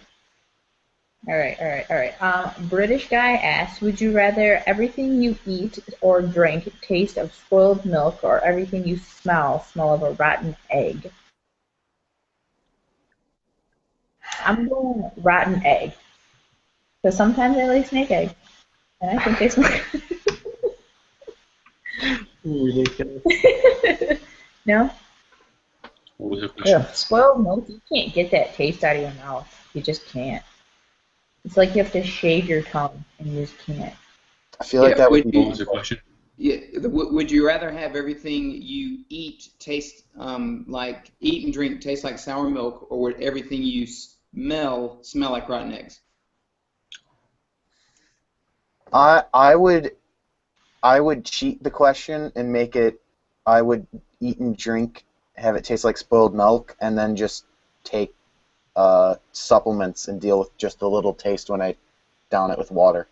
All right. British guy asks, would you rather everything you eat or drink taste of spoiled milk, or everything you smell of a rotten egg? I'm going rotten egg. Because sometimes I like snake eggs. And I think they smell Ridiculous. No? What was the question? Yeah. Spoiled milk, you can't get that taste out of your mouth. You just can't. It's like you have to shave your tongue, and you just can't. I feel like that would What be. was the question? Yeah. Would you rather have everything you eat taste like eat and drink taste like sour milk, or would everything you smell like rotten eggs? I would cheat the question and make it. I would eat and drink, have it taste like spoiled milk, and then just take supplements and deal with just a little taste when I down it with water.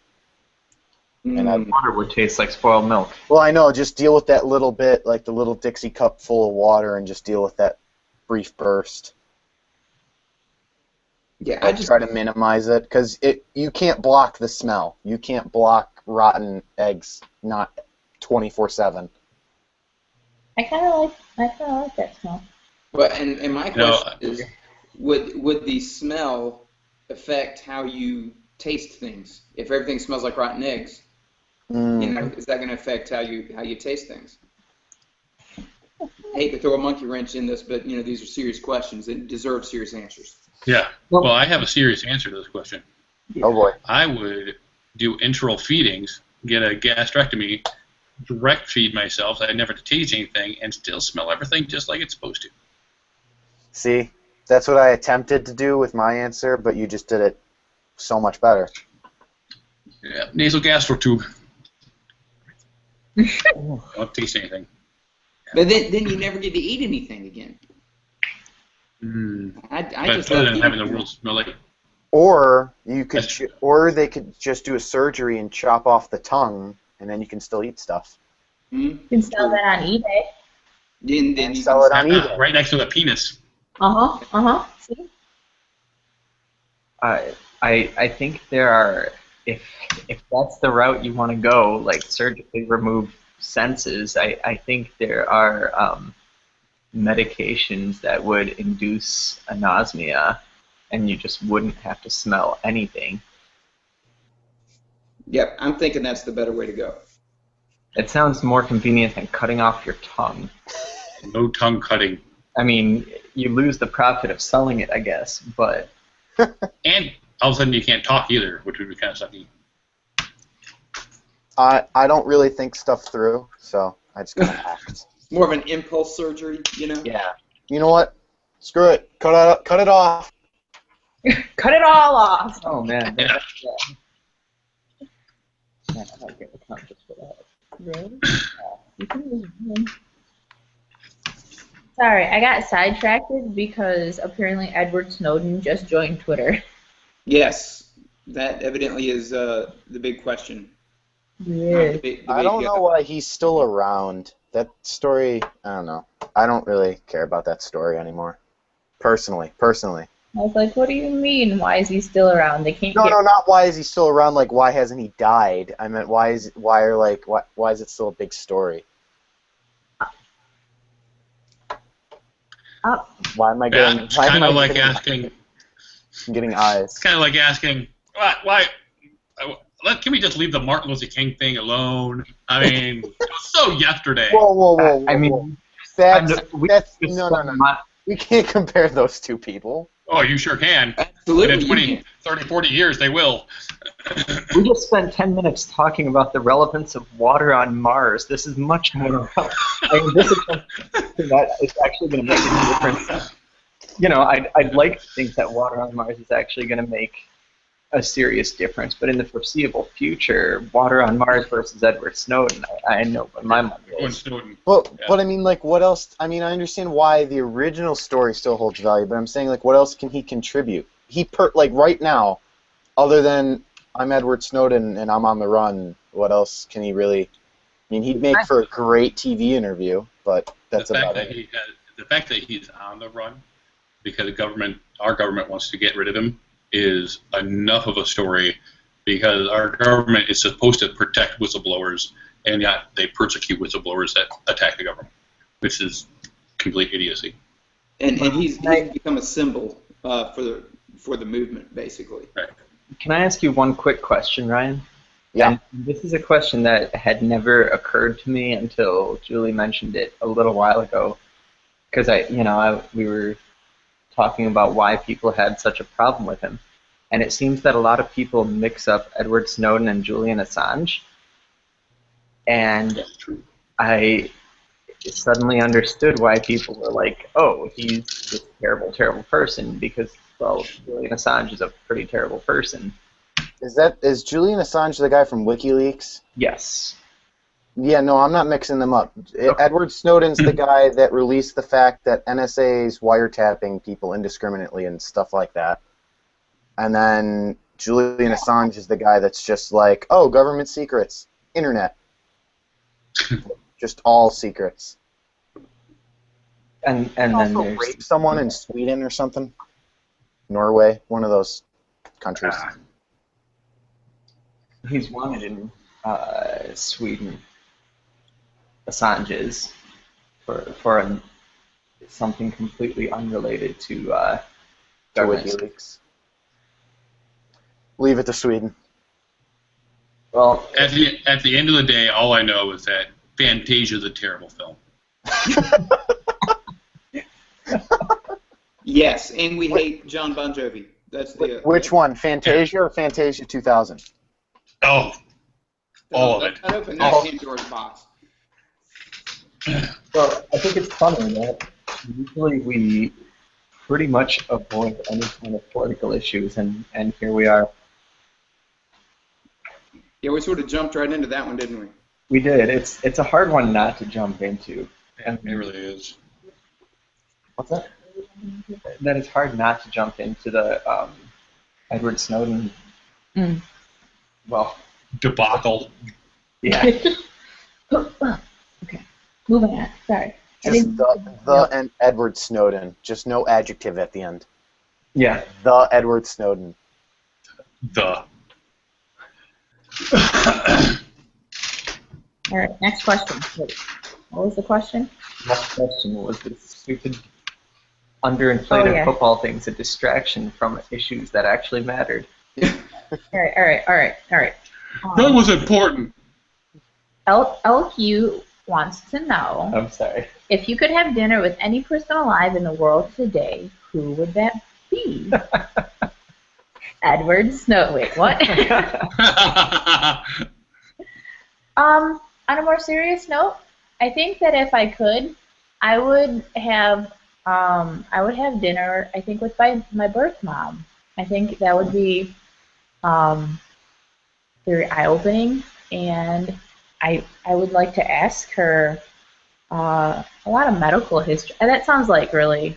And Water would taste like spoiled milk. Well, I know. Just deal with that little bit, like the little Dixie cup full of water, and just deal with that brief burst. Yeah, I try to minimize it, because you can't block the smell. You can't block rotten eggs, not 24/7. I kind of like that smell. But and my question is, would the smell affect how you taste things? If everything smells like rotten eggs, is that going to affect how you taste things? I hate to throw a monkey wrench in this, but these are serious questions that deserve serious answers. Yeah. Well, I have a serious answer to this question. Oh boy. I would do enteral feedings, get a gastrectomy, direct feed myself, so I'd never have to taste anything, and still smell everything just like it's supposed to. See, that's what I attempted to do with my answer, but you just did it so much better. Yeah, nasal gastro tube. Don't taste anything. But then you never get to eat anything again. I But just better love than having the eating. world smell like. Or you could, or they could just do a surgery and chop off the tongue, and then you can still eat stuff. You can sell that on eBay. Then And you sell it on eBay. Right next to the penis. See? I think there are, if that's the route you want to go, like surgically remove senses, I think there are medications that would induce anosmia, and you just wouldn't have to smell anything. Yep, I'm thinking that's the better way to go. It sounds more convenient than cutting off your tongue. No tongue cutting. I mean, you lose the profit of selling it, I guess, but... And all of a sudden you can't talk either, which would be kind of sucky. I don't really think stuff through, so I just kind of act. More of an impulse surgery, Yeah. You know what? Screw it. Cut it off. Cut it all off. Oh, man. Yeah. Man, I might get the tongue just for that. Really? Sorry, I got sidetracked because apparently Edward Snowden just joined Twitter. Yes, that evidently is the big question. Yeah. I don't know why he's still around. That story, I don't know. I don't really care about that story anymore. Personally. I was like, what do you mean? Why is he still around? They can't No, get. no, not why is he still around. Like, why hasn't he died? I meant why is it still a big story? Why am I getting? That's Why am kind I of like getting, asking. I'm getting eyes? It's kind of like asking, why can we just leave the Martin Luther King thing alone? I mean, it was so yesterday. Whoa. I mean, That's we just no. spent my- We can't compare those two people. Oh, you sure can. Absolutely. And in 20, you can. 30, 40 years, they will. we just spent 10 minutes talking about the relevance of water on Mars. This is much more. I mean, this is something that is actually going to make a difference. You know, I'd like to think that water on Mars is actually going to make a serious difference, but in the foreseeable future, water on Mars versus Edward Snowden, I know what my mind Going is. Snowden. But I mean, like, what else? I mean, I understand why the original story still holds value, but I'm saying, like, what else can he contribute? Like right now, other than I'm Edward Snowden and I'm on the run, what else can he really? I mean, he'd make for a great TV interview, but that's about it. The fact that he's on the run because our government wants to get rid of him, is enough of a story because our government is supposed to protect whistleblowers, and yet they persecute whistleblowers that attack the government, which is complete idiocy. And he's become a symbol for the movement, basically. Right. Can I ask you one quick question, Ryan? Yeah. And this is a question that had never occurred to me until Julie mentioned it a little while ago, because we were talking about why people had such a problem with him. And it seems that a lot of people mix up Edward Snowden and Julian Assange. And I suddenly understood why people were like, oh, he's this terrible, terrible person, because, well, Julian Assange is a pretty terrible person. Is Julian Assange the guy from WikiLeaks? Yes. Yeah, no, I'm not mixing them up. Okay. Edward Snowden's the guy that released the fact that NSA is wiretapping people indiscriminately and stuff like that. And then Julian Assange is the guy that's just like, oh, government secrets, internet. Just all secrets. And then Also there's raped someone in Sweden or something? Norway, one of those countries. he's wanted in Sweden. Assange is for something completely unrelated to government. WikiLeaks. Leave it to Sweden. Well, At the end of the day, all I know is that Fantasia is a terrible film. Yes, and we hate John Bon Jovi. That's the Which one, Fantasia or Fantasia 2000? Oh, all of it. Let's not open that Pandora's box. well, I think it's funny that usually we pretty much avoid any kind of political issues, and here we are. Yeah, we sort of jumped right into that one, didn't we? We did. It's a hard one not to jump into. It really is. What's that? That it's hard not to jump into the Edward Snowden. Well, Debacle. yeah. Okay, moving on. Sorry. Just the and Edward Snowden. Just no adjective at the end. Yeah. The Edward Snowden. The. All right, next question. Wait, what was the question? Next question was this stupid underinflated football thing's a distraction from issues that actually mattered. All right. That was important. LQ wants to know, I'm sorry. if you could have dinner with any person alive in the world today, who would that be? Edward Snowden. Wait, what? On a more serious note, I think that if I could, I would have dinner, I think, with my birth mom. I think that would be very eye-opening, and I would like to ask her a lot of medical history. And that sounds like really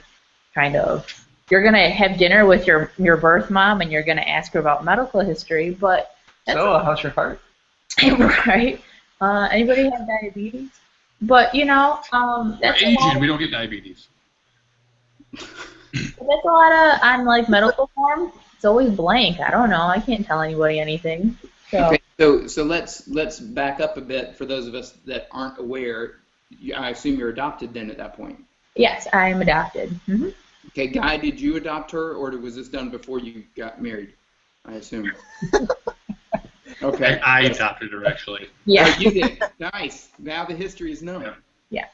kind of, you're going to have dinner with your birth mom and you're going to ask her about medical history, but that's So, how's your heart? right. Anybody have diabetes? But, We're that's a Asian. lot. We don't get diabetes. But that's a lot of on like medical form. It's always blank. I don't know. I can't tell anybody anything. So Okay, so let's back up a bit for those of us that aren't aware. I assume you're adopted then at that point. yes, I'm adopted. Hmm. Okay, Guy, did you adopt her, or was this done before you got married? I assume. Okay. I adopted her actually. Yeah, Oh, you did. Nice. Now the history is known. yeah.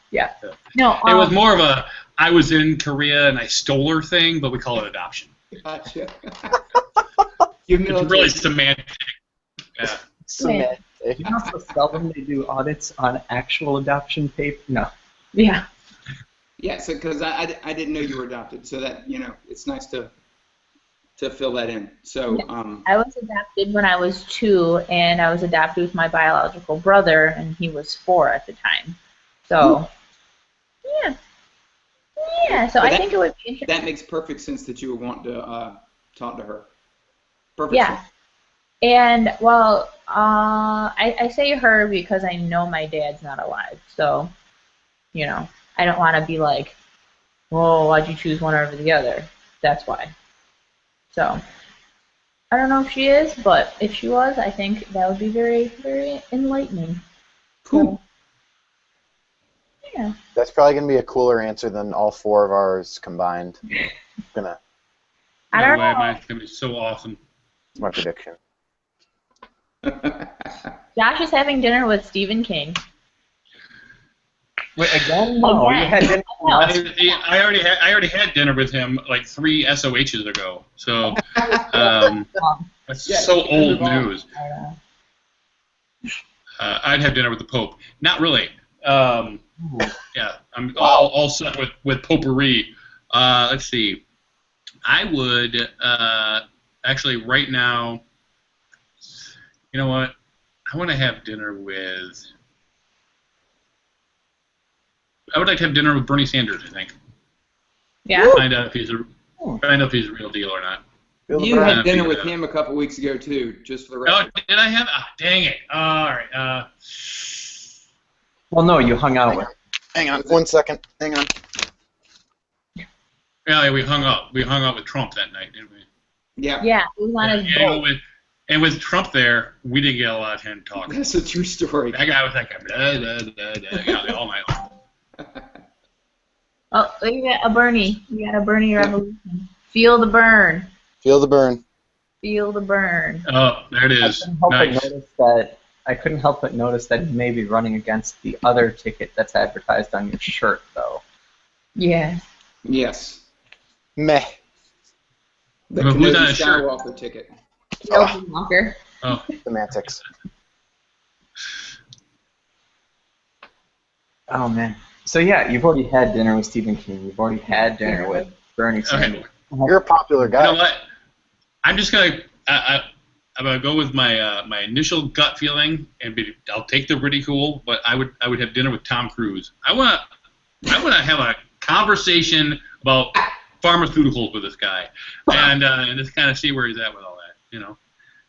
No, It was more of a I was in Korea and I stole her thing, but we call it adoption. Gotcha. You're It's military. really semantic. Yeah. Semantic. You know how seldom they do audits on actual adoption paper? No. yeah. Yeah, so because I didn't know you were adopted, so that it's nice to fill that in. So I was adopted when I was 2, and I was adopted with my biological brother, and he was 4 at the time. So, yeah. So I think it would be interesting. that makes perfect sense that you would want to talk to her. Perfect. Yeah. Sense. And, well, I say her because I know my dad's not alive. So, I don't want to be like, whoa, why'd you choose one over the other? That's why. So, I don't know if she is, but if she was, I think that would be very, very enlightening. Cool. So, yeah. That's probably going to be a cooler answer than all 4 of ours combined. I No don't way, know. mine's gonna be so awesome. That's my prediction. Josh is having dinner with Stephen King. Wait, again? No, you had dinner No. I already had dinner with him like 3 SOHs ago. So that's Yeah, so you can old move on. news. I'd have dinner with the Pope. Not really. Yeah, I'm all set with potpourri. Let's see. I would actually right now. You know what? I want to have dinner with. I would like to have dinner with Bernie Sanders. I think. Yeah. Find out if he's a real deal or not. You had dinner Yeah. with him a couple weeks ago too, just for the Oh, record. did I have? Oh, dang it! All right. Well, no, you hung out with. Hang on 1 second. Hang on. Yeah, we hung up. We hung out with Trump that night, didn't we? Yeah, Yeah, it was on his boat. And with Trump there, we didn't get a lot of time to talk. that's a true story. That guy was like, blah, blah, blah, blah, yeah, all night long. Oh, we got a Bernie. We got a Bernie revolution. Feel the burn. Feel the burn. Feel the burn. Oh, there it is. Nice. I couldn't help but notice that he may be running against the other ticket that's advertised on your shirt, though. Yeah. Yes. Meh. The Who's Kenobi on a shirt? Skywalker ticket. Kelsey Walker. Oh, Semantics. Oh, man. So, yeah, you've already had dinner with Stephen King. You've already had dinner with Bernie Sanders. okay. You're a popular You guy. know what? I'm just gonna. I'm gonna go with my my initial gut feeling, and I'll take the ridicule. But I would have dinner with Tom Cruise. I wanna have a conversation about pharmaceuticals with this guy, and just kind of see where he's at with all that.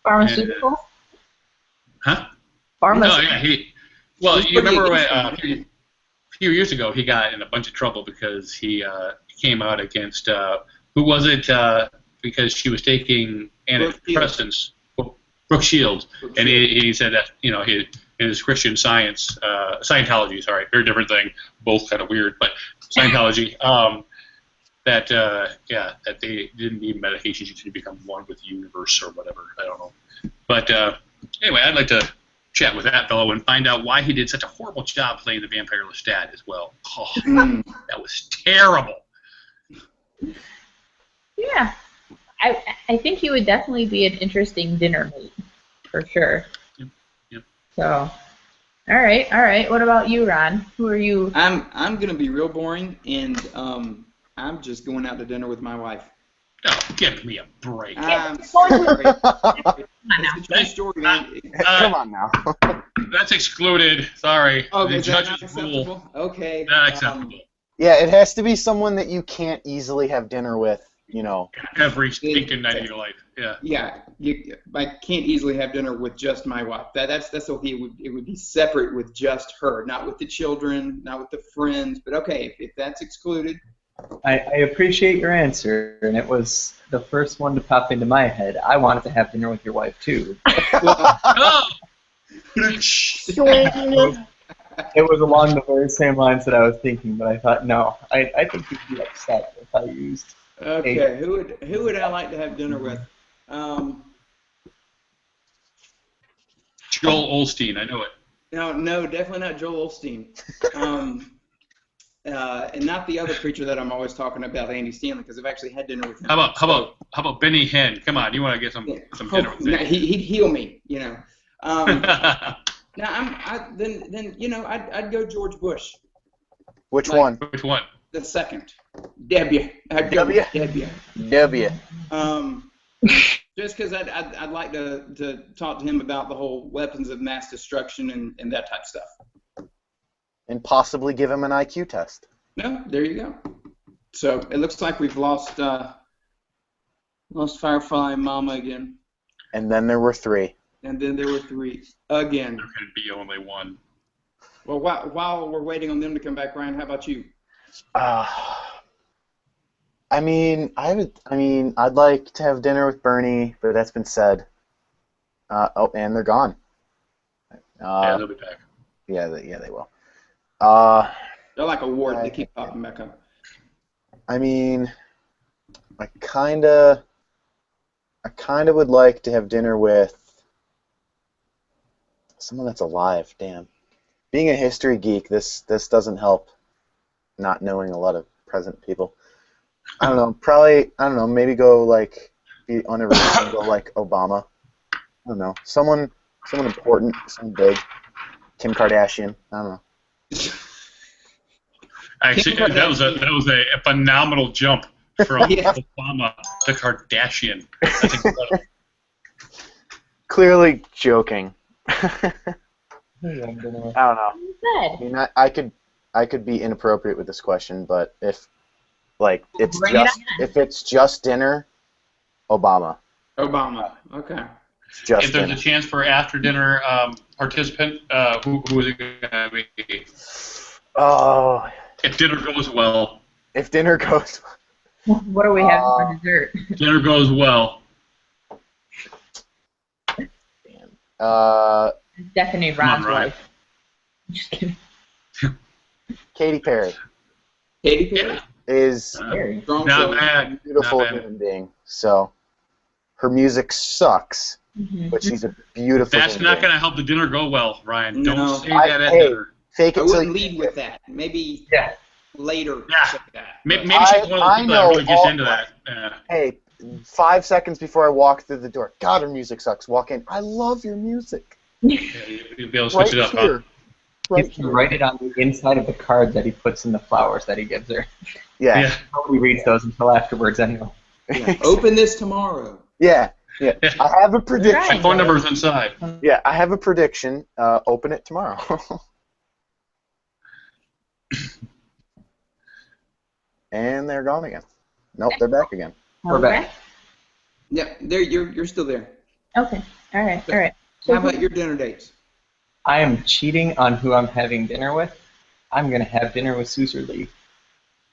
Pharmaceutical? Huh? Pharmaceutical. No, yeah, well, He's you pretty remember against when, a few years ago he got in a bunch of trouble because he came out against who was it? Because she was taking antidepressants, Brooke Shields, and he said that in his Christian Science, Scientology, sorry, very different thing, both kind of weird, but Scientology, that they didn't need medications, you should become one with the universe or whatever, I don't know. But anyway, I'd like to chat with that fellow and find out why he did such a horrible job playing the vampire Lestat as well. Oh, that was terrible. Yeah. I think he would definitely be an interesting dinner mate, for sure. Yep. So, all right. What about you, Ron? Who are you? I'm gonna be real boring, and I'm just going out to dinner with my wife. Oh, give me a break. I'm Come sorry. on now. It's a true story, man. Come on now. That's excluded. Sorry. Oh, The is that not judge's rule. acceptable? Okay. Not acceptable. Yeah, it has to be someone that you can't easily have dinner with, Every stinking night of your life. Yeah. Yeah, I can't easily have dinner with just my wife. That's okay. It would be separate with just her, not with the children, not with the friends. But okay, if that's excluded, I appreciate your answer, and it was the first one to pop into my head. I wanted to have dinner with your wife too. Oh! It was along the very same lines that I was thinking, but I thought, no, I think you'd be upset if I used. Okay, who would I like to have dinner with? Joel Olstein, I know it. No, definitely not Joel Osteen. And not the other preacher that I'm always talking about, Andy Stanley, because I've actually had dinner with him. How about Benny Hinn? Come on, you want to get some dinner with No, me? he'd heal me, you know. I'd go George Bush, Which Like- one? Which one? the second. I'd go W? with W. Just because I'd like to talk to him about the whole weapons of mass destruction and that type of stuff. And possibly give him an IQ test. No, there you go. So it looks like we've lost Firefly Mama again, And then there were 3. and then there were 3 again. There could be only one. Well, while we're waiting on them to come back, Ryan, how about you? I'd like to have dinner with Bernie, but that's been said. And they're gone. Yeah, they'll be back. Yeah, they will. They're like a ward. They keep popping back up. I kinda would like to have dinner with someone that's alive. Damn. Being a history geek, this doesn't help. Not knowing a lot of present people. I don't know. Maybe go be unoriginal, go like Obama. I don't know. Someone important, someone big. Kim Kardashian. I don't know. Actually, that was a phenomenal jump from Yeah. Obama to Kardashian. That's incredible. Clearly joking. I I'm gonna- don't know. Good. I could be inappropriate with this question, but if it's just dinner, Obama. Obama. Okay. It's just If there's dinner. a chance for after dinner participant, who is it going to be? Oh, If dinner goes well. if dinner goes. What are we having for dessert? Dinner goes well. Definitely Come on, Ron's Ryan. wife. Just kidding. Katy Perry Katy Perry. Yeah. is Very. Strong Not show. bad. a beautiful Not bad. human being. So her music sucks, Mhm. but she's a beautiful That's human not being. going to help the dinner go well, Ryan. No. Don't say that at Hey, dinner. fake I it till wouldn't you lead with that. Maybe Yeah. later. Yeah. Say that. Maybe I- she's one of I those people that know really gets all- into that. Yeah. Hey, 5 seconds before I walk through the door, God, her music sucks. Walk in. I love your music. Yeah, you'll be able to switch Right it up, huh? here. Right He's to here. write it on the inside of the card that he puts in the flowers that he gives her. Yeah. Yeah. Nobody reads those until afterwards anyway. Yeah. Open this tomorrow. Yeah. Yeah. I have a prediction. My phone number is inside. Yeah, I have a prediction. Open it tomorrow. And they're gone again. Nope, they're back again. We're back. Yeah. There. You're still there. Okay. All right. All right. So How about your dinner dates? I am cheating on who I'm having dinner with. I'm going to have dinner with Suser Lee.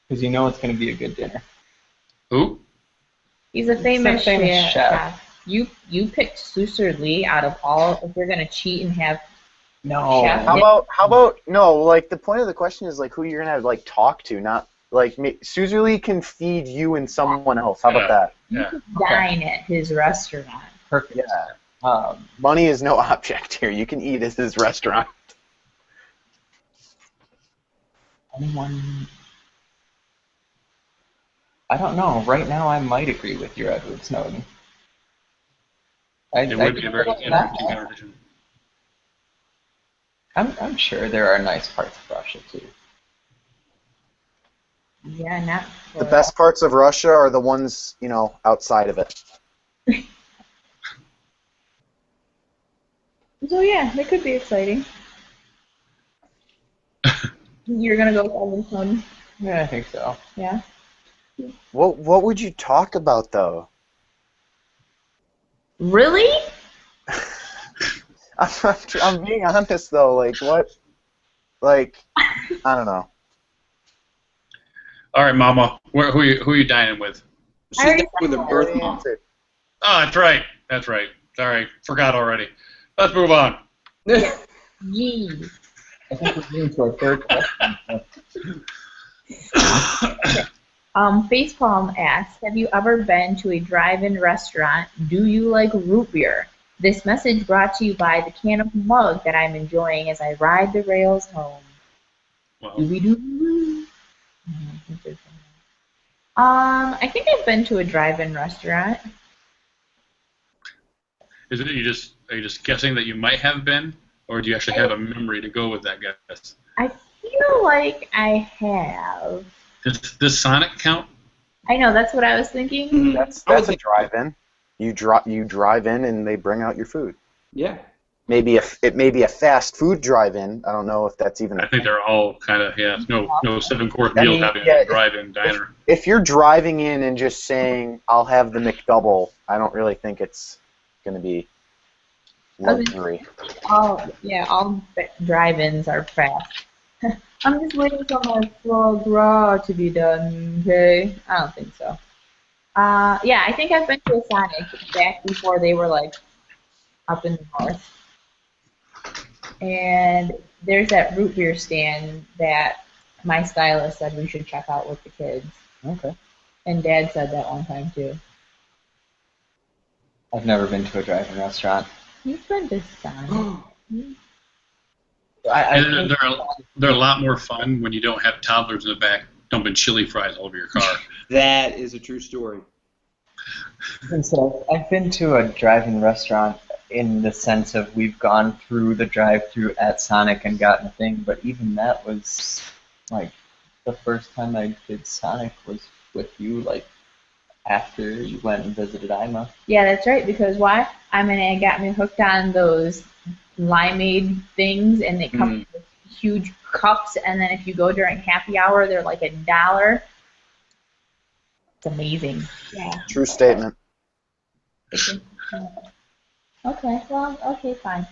Because you know it's going to be a good dinner. Who? he's a famous, famous chef. You picked Suser Lee out of all. If you're gonna cheat and have No. Chef. How about no, like the point of the question is like who you're gonna like talk to, not like Susie Lee can feed you and someone else. How about that? you Yeah. could dine at his restaurant. Perfect. Yeah. Money is no object here. You can eat at his restaurant. Anyone? I don't know. Right now, I might agree with your Edward Snowden. It would be a very interesting conversation. I'm sure there are nice parts of Russia too. Yeah, not for The best parts of Russia are the ones, outside of it. So yeah, that could be exciting. You're gonna go with Edwin. Yeah, I think so. Yeah. What would you talk about though? Really? I'm being honest though. Like what? Like I don't know. All right, Mama. Who are you dining with? She's already down with a said birth Already mom. answered. Oh, that's right. That's right. Sorry, forgot already. Let's move on. Jeez. I think we're getting to our third question. Facepalm asks, have you ever been to a drive-in restaurant? Do you like root beer? This message brought to you by the can of mug that I'm enjoying as I ride the rails home. Well, Dooby-doo. I think I've been to a drive-in restaurant. is it are you just guessing that you might have been, or do you actually have a memory to go with that guess? I feel like I have. Does Sonic count? I know, that's what I was thinking. Mhm. That's I was a drive-in. You drive in and they bring out your food. Yeah. It may be a fast food drive-in. I don't know if that's even. I think they're all kind of no 7-course I meal mean, having yeah, a drive-in diner. If you're driving in and just saying I'll have the McDouble, I don't really think it's going to be luxury. All drive-ins are fast. I'm just waiting for my foie gras to be done, okay? I don't think so. Yeah, I think I've been to a Sonic back before they were, like, up in the north. And there's that root beer stand that my stylist said we should check out with the kids. Okay. And Dad said that one time, too. I've never been to a drive-in restaurant. You've been to Sonic. And they're a lot more fun when you don't have toddlers in the back dumping chili fries all over your car. That is a true story. And so I've been to a drive-in restaurant in the sense of we've gone through the drive-through at Sonic and gotten a thing, but even that was like the first time I did Sonic was with you, like after you went and visited Ima. Yeah, that's right, because why? I mean, it got me hooked on those limeade things, and they come in huge cups, and then if you go during happy hour, they're like $1. It's amazing. Yeah. True statement. Okay, well, okay, fine.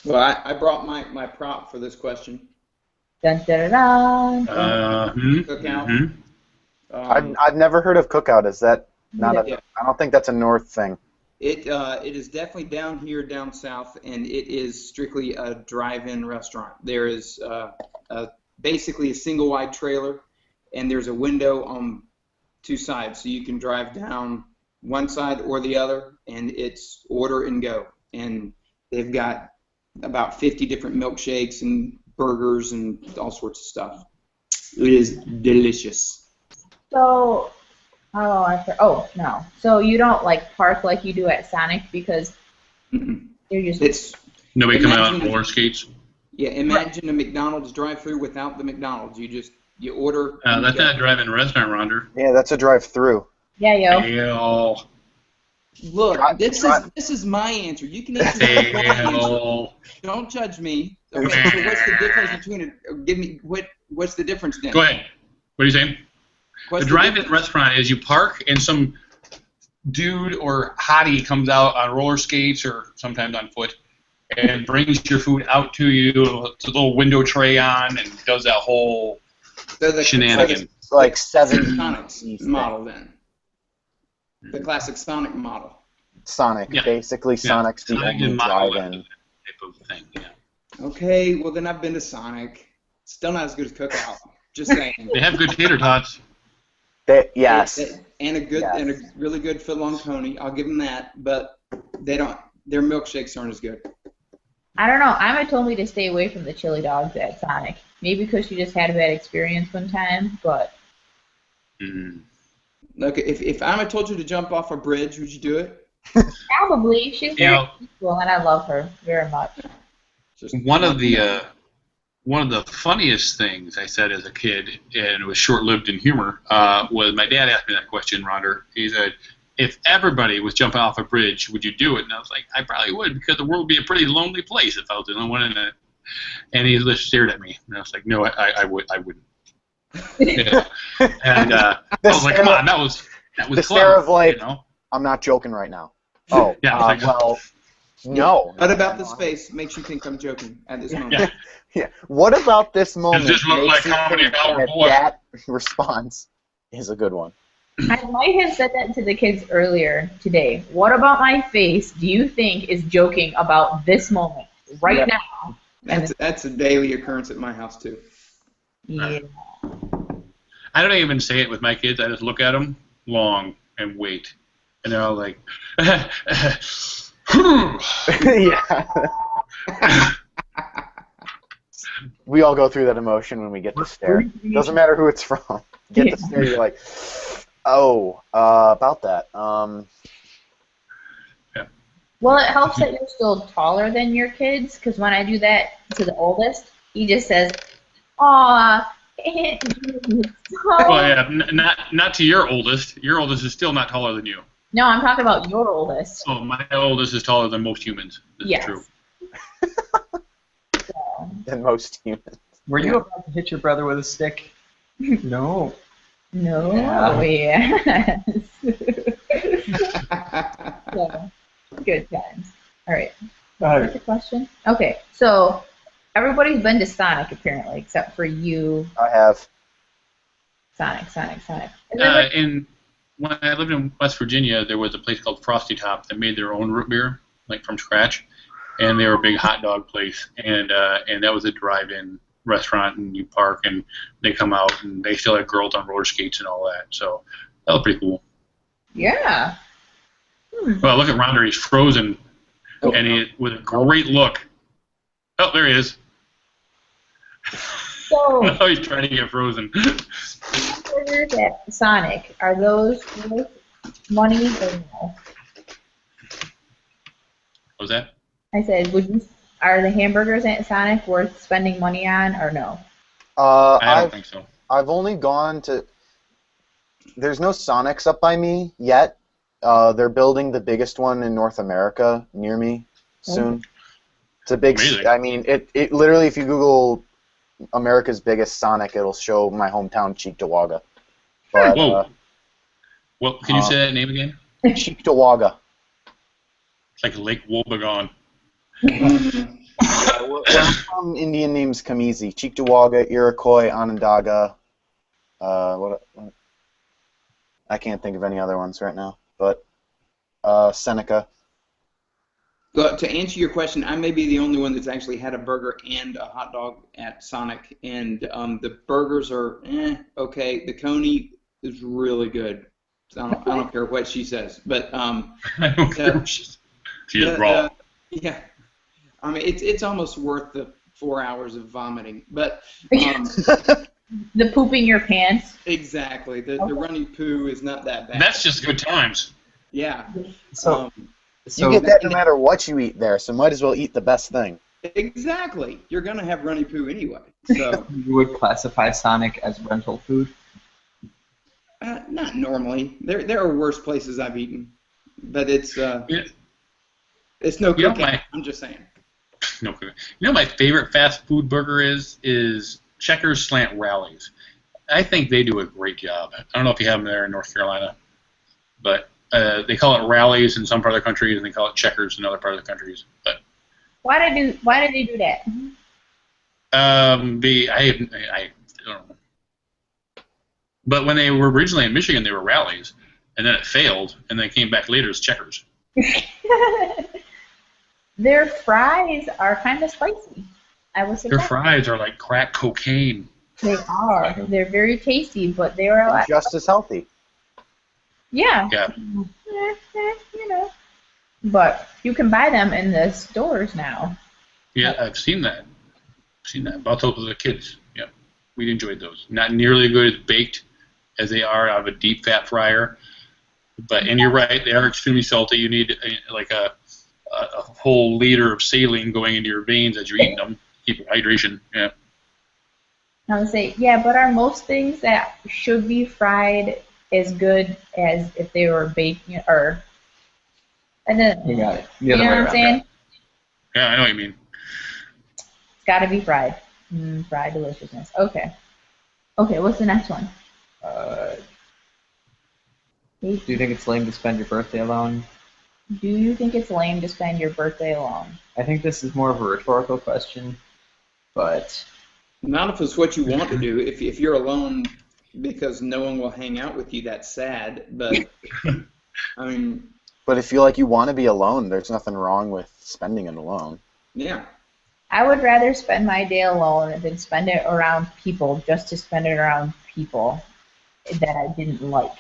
Well, I brought my prop for this question. Dun, dun, dun, dun. Cookout. I've never heard of Cookout. Is that not a? Yeah. I don't think that's a North thing. It is definitely down here, down south, and it is strictly a drive-in restaurant. There is basically a single wide trailer, and there's a window on two sides, so you can drive down one side or the other, and it's order and go. And they've got about 50 different milkshakes and burgers and all sorts of stuff. It is delicious. So, no. So you don't like park like you do at Sonic because you're just. It's Nobody coming out on Imagine- roller skates. yeah. Imagine a McDonald's drive-through without the McDonald's. You order. and That's go. not a drive-in restaurant, Ronder. Yeah, that's a drive-through. Yeah, yo. Hell. Look, Try- this is my answer. You can answer my answer. Hell. Don't judge me. Okay, so what's the difference between it? Give me what's the difference then? Go ahead. What are you saying? What's The the drive-in difference? restaurant is you park and some dude or hottie comes out on roller skates or sometimes on foot and brings your food out to you, puts a little window tray on, and does that whole So the shenanigan. Like 7 Sonic model then. The classic Sonic model. Sonic. Yeah. Basically, Sonic's the Sonic only and model drive-in. type of thing. Yeah. Okay, well then I've been to Sonic. Still not as good as Cookout. Just saying. They have good tater tots. Yes. And a really good footlong pony. I'll give them that, but they don't. Their milkshakes aren't as good. I don't know. Emma told me to stay away from the chili dogs at Sonic. Maybe because she just had a bad experience one time, but. Mm. Look, if Emma told you to jump off a bridge, would you do it? Probably. She's You very know- peaceful, and I love her very much. Just One of the funniest things I said as a kid, and it was short-lived in humor, was my dad asked me that question, Ronder. He said, if everybody was jumping off a bridge, would you do it? And I was like, I probably would, because the world would be a pretty lonely place if I was the only one in it. And he just stared at me, and I was like, no, I wouldn't. Yeah. And I was like, come on, that was the clever, stare of like, you know? I'm not joking right now. Oh, Yeah, I was like, well, No. What about this face makes you think I'm joking at this moment? Yeah. Yeah. What about this moment this look makes like you comedy think hour that boy? that response is a good one? I might have said that to the kids earlier today. What about my face do you think is joking about this moment right now? That's a daily occurrence at my house too. Yeah. I don't even say it with my kids. I just look at them long and wait, and they're all like, Yeah. We all go through that emotion when we get to stare. Doesn't matter who it's from. Get to stare, you're like, oh, about that. Well, it helps that you're still taller than your kids, because when I do that to the oldest, he just says, "Aw, Aunt Judy, so-" well, yeah, not to your oldest. Your oldest is still not taller than you. No, I'm talking about your oldest. So my oldest is taller than most humans. This Yes. is true. So, Than most humans. Were you about to hit your brother with a stick? No. no, Yeah. yes. So, good times. All right. What's the question? Okay, so everybody's been to Sonic apparently, except for you. I have. Sonic. Is there And when I lived in West Virginia, there was a place called Frosty Top that made their own root beer, like from scratch, and they were a big hot dog place, and that was a drive-in restaurant, and you park, and they come out, and they still had girls on roller skates and all that, so that was pretty cool. Yeah. Well, look at Ronder, he's frozen, and he with a great look. Oh, there he is. So, Oh, he's trying to get frozen. hamburgers at Sonic, are those worth money or no? What was that? I said, are the hamburgers at Sonic worth spending money on or no? I don't think so. I've only gone to. There's no Sonics up by me yet. They're building the biggest one in North America near me soon. It's a big. Amazing. I mean, it literally, if you Google America's biggest Sonic, it'll show my hometown, Cheektowaga. But, Whoa. Well, can you say that name again? Cheektowaga. It's like Lake Wobegon. Where I'm from, Indian names come easy. Cheektowaga, Iroquois, Onondaga. What? I can't think of any other ones right now. But Seneca. But to answer your question, I may be the only one that's actually had a burger and a hot dog at Sonic, and the burgers are okay. The Coney is really good. So I don't care what she says, but I don't care. She's raw. yeah, I mean it's almost worth the 4 hours of vomiting, but The pooping your pants? exactly the runny poo is not that bad. That's just good times. Yeah. So You get that no matter what you eat there, so might as well eat the best thing. Exactly. You're gonna have runny poo anyway. So you would classify Sonic as rental food? not normally. There are worse places I've eaten, but it's it's no cooking. I'm just saying. No cooking. You know my favorite fast food burger is Checkers Slant Rallies. I think they do a great job. I don't know if you have them there in North Carolina, but they call it Rallies in some part of the country, and they call it Checkers in other part of the countries. But Why did they do that? I don't know. But when they were originally in Michigan, they were Rallies, and then it failed, and then came back later as Checkers. Their fries are kind of spicy. I was Their surprised. fries are like crack cocaine. They are. They're very tasty, but they are like, Just as healthy. yeah. Yeah. You know. But you can buy them in the stores now. Yeah, I've seen that. Bought those with the kids. Yeah, we enjoyed those. Not nearly as good as baked as they are out of a deep fat fryer. And you're right, they are extremely salty. You need like a whole liter of saline going into your veins as you're eating them. Keep your hydration. Yeah. I would say, yeah, but are most things that should be fried as good as if they were baked, or? And then, You got it. The you other know way what I'm around, saying? Yeah, I know what you mean. It's got to be fried. Fried deliciousness. Okay. Okay, what's the next one? Do you think it's lame to spend your birthday alone? Do you think it's lame to spend your birthday alone? I think this is more of a rhetorical question, but Not if it's what you want to do. If you're alone because no one will hang out with you, that's sad. But I mean, But if you like you want to be alone, there's nothing wrong with spending it alone. yeah. I would rather spend my day alone than spend it around people just to spend it around people that I didn't like.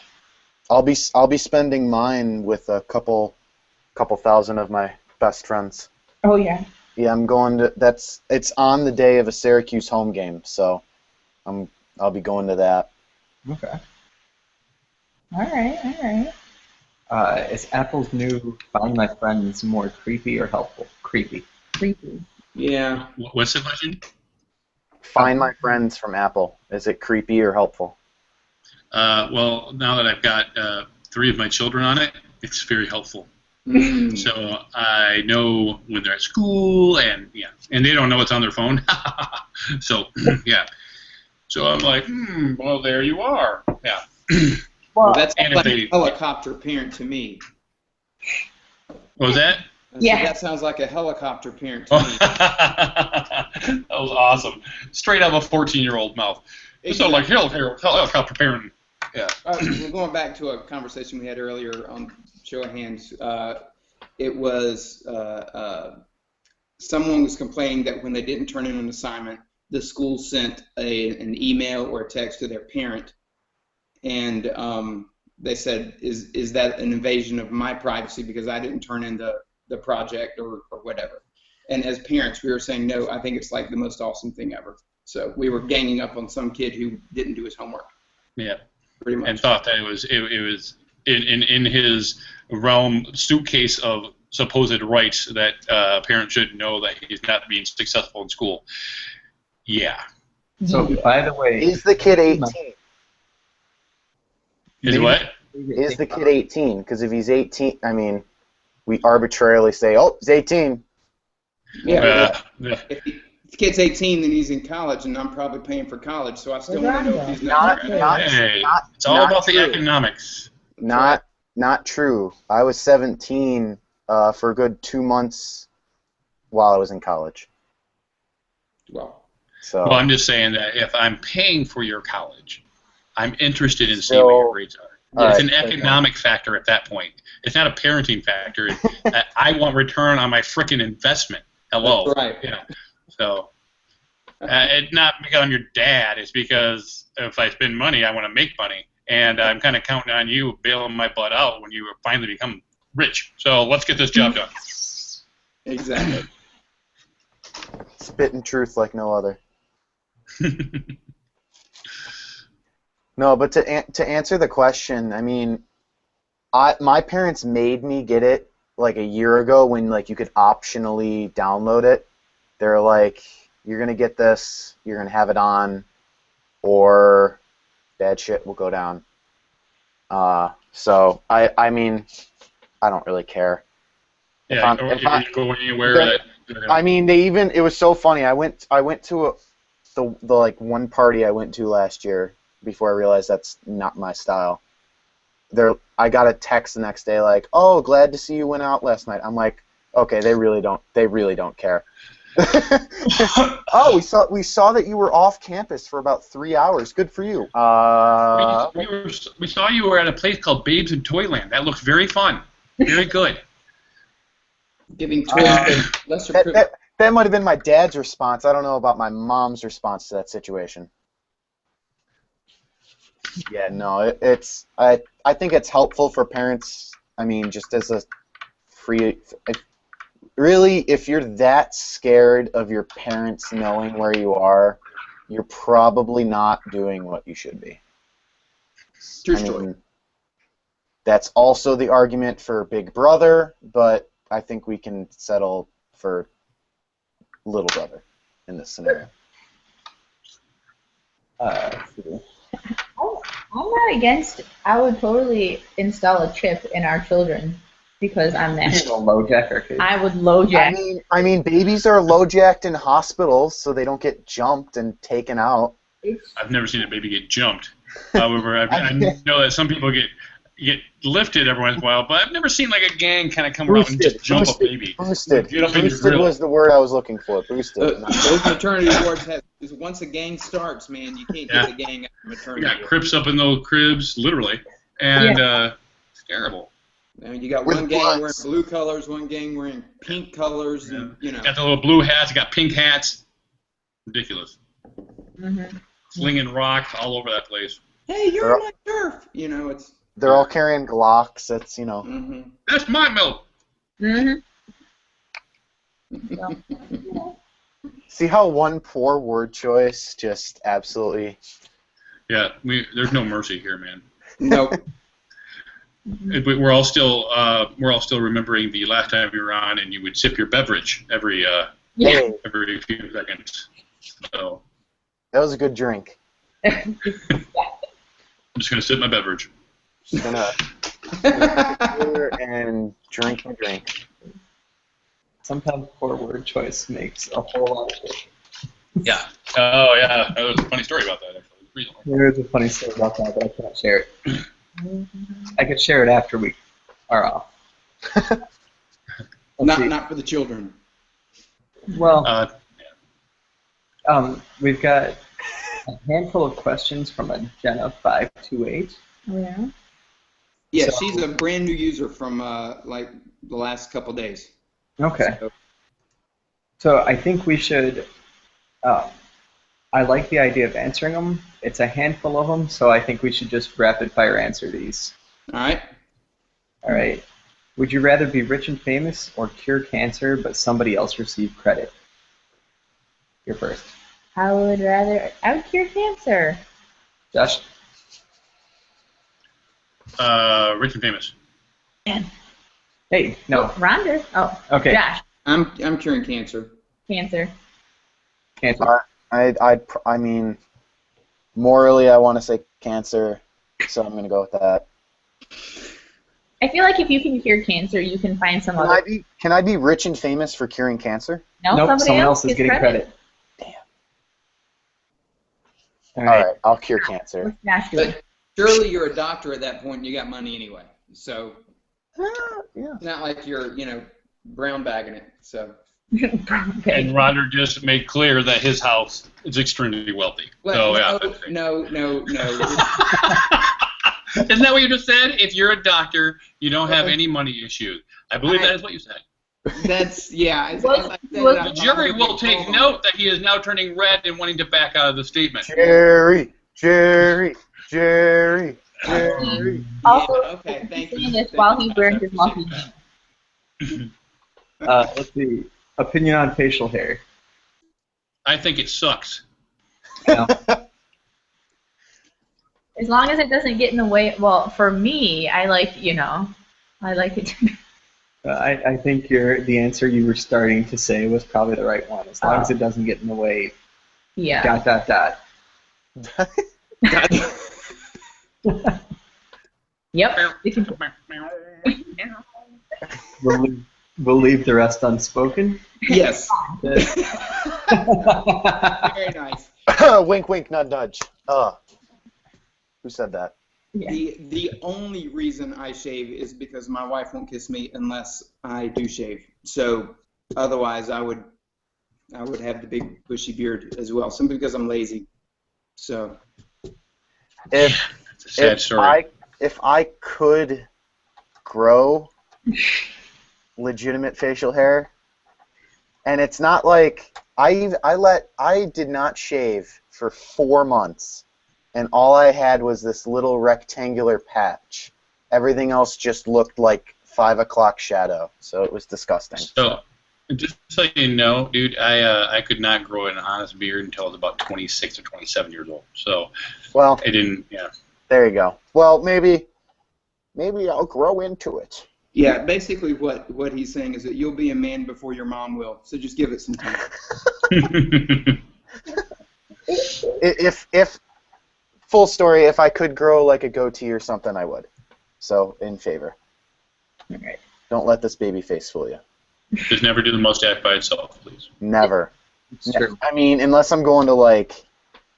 I'll be spending mine with a couple thousand of my best friends. Oh yeah. Yeah, I'm going to. It's on the day of a Syracuse home game, so I'll be going to that. okay. All right. Is Apple's new Find My Friends more creepy or helpful? Creepy. Creepy. Yeah. What's the question? Find My Friends from Apple. Is it creepy or helpful? Well, now that I've got 3 of my children on it, it's very helpful. Mm. So I know when they're at school, and they don't know it's on their phone. So yeah. So I'm like, well, there you are. Yeah. Well, that's and if like they- a helicopter parent to me. What was that? I Yeah. said, that sounds like a helicopter parent to me. That was awesome. Straight out of a 14-year-old mouth. It sounded like helicopter parent. Yeah. We're going back to a conversation we had earlier on Show of Hands. It was someone was complaining that when they didn't turn in an assignment, the school sent an email or a text to their parent, and they said, "Is that an invasion of my privacy because I didn't turn in the project or whatever?" And as parents, we were saying, "No, I think it's like the most awesome thing ever." So we were ganging up on some kid who didn't do his homework. Yeah. Pretty much. And thought that it was in his realm suitcase of supposed rights that parents should know that he's not being successful in school. Yeah. So, by the way, Is the kid 18? Is what? Is the kid 18? Because if he's 18, I mean, we arbitrarily say, oh, he's 18. Yeah. Yeah. If the kid's 18, then he's in college, and I'm probably paying for college, so I still want to know if he's not. Hey, it's all not about the true. economics. Not true. I was 17 for a good 2 months while I was in college. Well, So Well, I'm just saying that if I'm paying for your college, I'm interested in seeing what your grades are. all It's right, an economic factor at that point. It's not a parenting factor. I want return on my frickin' investment. Hello. that's right. Yeah. So, it's not because I'm your dad. It's because if I spend money, I want to make money. And I'm kind of counting on you bailing my butt out when you finally become rich. So let's get this job done. Exactly. spitting truth like no other. No, but to answer the question, I mean, my parents made me get it like a year ago when like you could optionally download it. They're like, you're gonna get this, you're gonna have it on, or bad shit will go down. So I mean, I don't really care. Yeah, or you can go anywhere I mean, it was so funny. I went to the like one party I went to last year before I realized that's not my style. I got a text the next day like, "Oh, glad to see you went out last night." I'm like, "Okay, they really don't care." Oh, we saw that you were off campus for about 3 hours. Good for you. We saw you were at a place called Babes in Toyland. That looks very fun. Very good. Giving toys lesser privilege. That might have been my dad's response. I don't know about my mom's response to that situation. Yeah, no, I think it's helpful for parents. I mean, just as a free. Really, if you're that scared of your parents knowing where you are, you're probably not doing what you should be. True I story. mean, that's also the argument for Big Brother, but I think we can settle for Little Brother in this scenario. I'm not against. I would totally install a chip in our children because I'm that. LoJack our kids. I would LoJack. I mean, babies are low-jacked in hospitals, so they don't get jumped and taken out. I've never seen a baby get jumped. However, I know that some people get get lifted every once in a while, but I've never seen like a gang kind of come around and just jump a baby. Boosted. Get up in your Boosted grill. was the word I was looking for. Boosted. Those maternity wards have. Once a gang starts, man, you can't get the gang out of maternity. You got crips up in those cribs, literally, and it's terrible. Now you got one gang wearing blue colors, one gang wearing pink colors, and you know. Got the little blue hats, got pink hats. Ridiculous. Mm-hmm. Slinging rocks all over that place. Hey, you're on my turf. You know, it's. They're all carrying Glocks. That's Mm-hmm. That's my milk. Mm-hmm. See how one poor word choice just absolutely. Yeah, there's no mercy here, man. Nope. We're all still remembering the last time you were on, and you would sip your beverage every few seconds. So That was a good drink. I'm just gonna sip my beverage. Just gonna sit and drink my drink. Sometimes poor word choice makes a whole lot of it. Yeah. Oh yeah, that was a funny story about that actually recently. There is a funny story about that, but I can't share it. I could share it after we are off. Not for the children. Well, we've got a handful of questions from a Jenna528. Oh, yeah? Yeah, So- she's a brand new user from like the last couple days. Okay. So I think we should. I like the idea of answering them. It's a handful of them, so I think we should just rapid fire answer these. All right. All right. Would you rather be rich and famous or cure cancer, but somebody else receive credit? You're first. I would cure cancer. Josh? Rich and famous. Man. Hey, no. Rhonda. Oh, Okay. Josh. I'm curing cancer. Cancer. Cancer. I mean, morally, I want to say cancer, so I'm gonna go with that. I feel like if you can cure cancer, you can find some other. Can I be rich and famous for curing cancer? No, Nope, somebody someone else is gets getting credit. Damn. All All right. right, I'll cure cancer. What's Josh doing? But surely you're a doctor at that point and you got money anyway. So Yeah. it's not like you're, brown bagging it. So Okay. And Ronder just made clear that his house is extremely wealthy. So yeah. no. Isn't that what you just said? If you're a doctor, you don't have any money issues. I believe that is what you said. That's as Well, I said, well, The jury will take note that he is now turning red and wanting to back out of the statement. Jerry. Also, Okay, thank saying you. this while he wears his monkey. Let's see. Opinion on facial hair. I think it sucks. No. As long as it doesn't get in the way. Well, for me, I like it to be. I think the answer you were starting to say was probably the right one. As long as it doesn't get in the way. Yeah. ... Yep. We'll leave the rest unspoken. Yes. Very Very nice. Wink, wink, nudge, nudge. Who said that? Yeah. The only reason I shave is because my wife won't kiss me unless I do shave. So otherwise, I would have the big bushy beard as well. Simply because I'm lazy. So It's a sad story. If I could grow legitimate facial hair, and it's not like I did not shave for 4 months, and all I had was this little rectangular patch. Everything else just looked like 5 o'clock shadow, so it was disgusting. So, just so you know, dude, I could not grow an honest beard until I was about 26 or 27 years old. So, Well, I didn't, yeah. there you go. Well, maybe I'll grow into it. yeah, basically what he's saying is that you'll be a man before your mom will. So just give it some time. If full story, if I could grow like a goatee or something, I would. So in favor. Okay. Don't let this baby face fool you. Just never do the mustache by itself, please. Never. It's true. I mean, unless I'm going to like.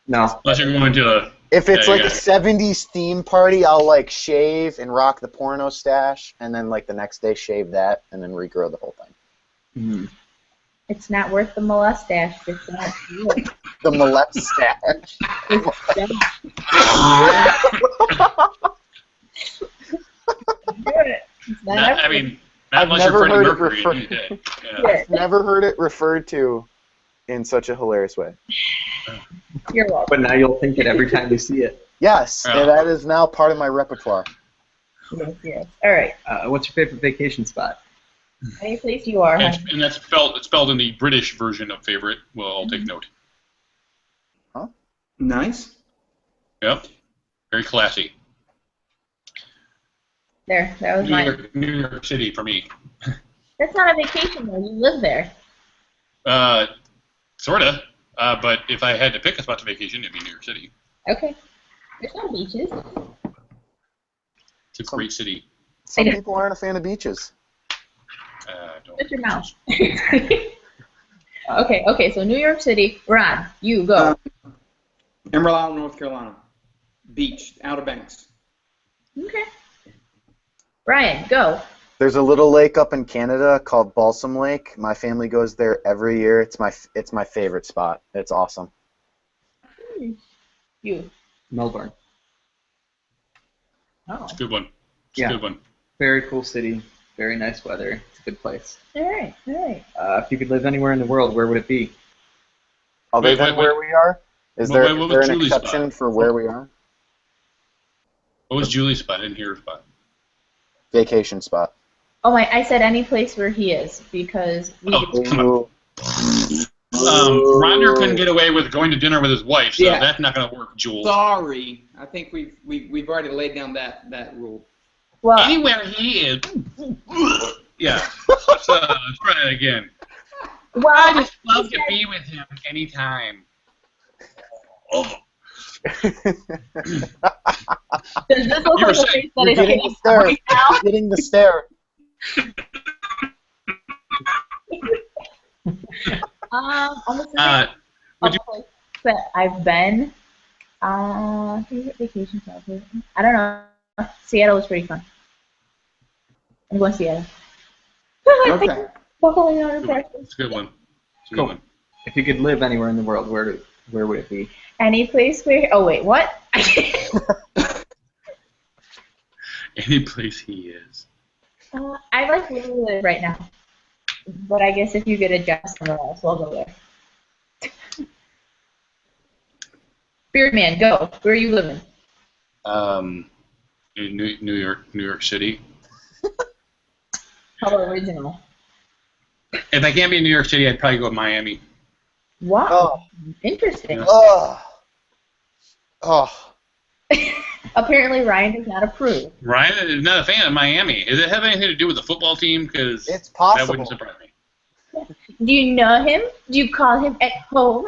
No. Unless you're going to If it's Yeah, like you a got 70s theme party, I'll like shave and rock the porno stash, and then like the next day shave that, and then regrow the whole thing. Mm. It's not worth the mustache. It's not good. The molest stash. It's not Not, I mean, not I've unless you're never Freddie heard it Mercury. referred- You did. Yeah. Yeah. I've never heard it referred to in such a hilarious way. You're welcome. But now you'll think it every time you see it. Yes, Yeah. and that is now part of my repertoire. Yes, yes. All right. What's your favorite vacation spot? Any place you are, And, honey. and that's spelled in the British version of favorite. Well, I'll take note. Nice. Yep. Very classy. There, that was mine. New York City for me. That's not a vacation, though. You live there. Sorta. But if I had to pick a spot to vacation, it'd be New York City. Okay. There's no beaches. It's a great city. Some I know. people aren't a fan of beaches. Don't Shut your mouth. Okay, so New York City. Ron, you go. Emerald Isle, North Carolina. Beach, Outer Banks. Okay. Ryan, go. There's a little lake up in Canada called Balsam Lake. My family goes there every year. It's my favorite spot. It's awesome. You. Melbourne. Oh. It's a good one. It's Yeah. a good one. Very cool city. Very nice weather. It's a good place. All right, all right. If you could live anywhere in the world, where would it be? Other Wait, than wait, where we are? Is there, Wait, is what there was an Julie's exception spot? for where we are? What was Julie's spot? I didn't hear her spot. Vacation spot. Oh my! I said any place where he is because we. Oh, come on. Ooh. Ronder couldn't get away with going to dinner with his wife, so Yeah. that's not going to work, Jules. Sorry. I think we've already laid down that rule. Well, Anywhere he is. Yeah. Let's try that again. I well, just love to be with him anytime. Oh. does this look You were like a saying- place that You're is getting the stare. right now? You're getting the stare. Almost Would you- place that I've been. Favorite vacation spot. I don't know. Seattle was pretty fun. I'm going to Seattle. Okay. Buckling on the It's a good one. It's a good Cool. one. If you could live anywhere in the world, where would it be? Any place where? Oh wait, what? Any place he is. I like where we live right now, but I guess if you get a job somewhere else, we'll go there. Beardman, go. Where are you living? In New York City. How original. If I can't be in New York City, I'd probably go with Miami. Wow. Oh. Interesting. Yeah. Oh. Oh. Apparently Ryan does not approve. Ryan is not a fan of Miami. Does it have anything to do with the football team? Because It's that possible. wouldn't surprise me. Do you know him? Do you call him at home?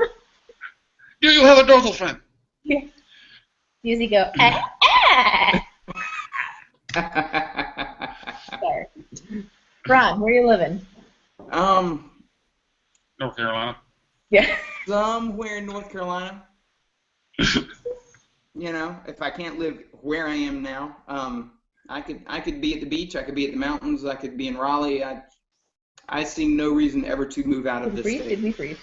Do you have a dorsal fin? Yeah. Does he go, Sorry. Ron, where are you living? North Carolina. Yeah. Somewhere in North Carolina. You know, if I can't live where I am now, I could be at the beach, I could be at the mountains, I could be in Raleigh. I see no reason ever to move out of Did this we freeze? state. Did we freeze?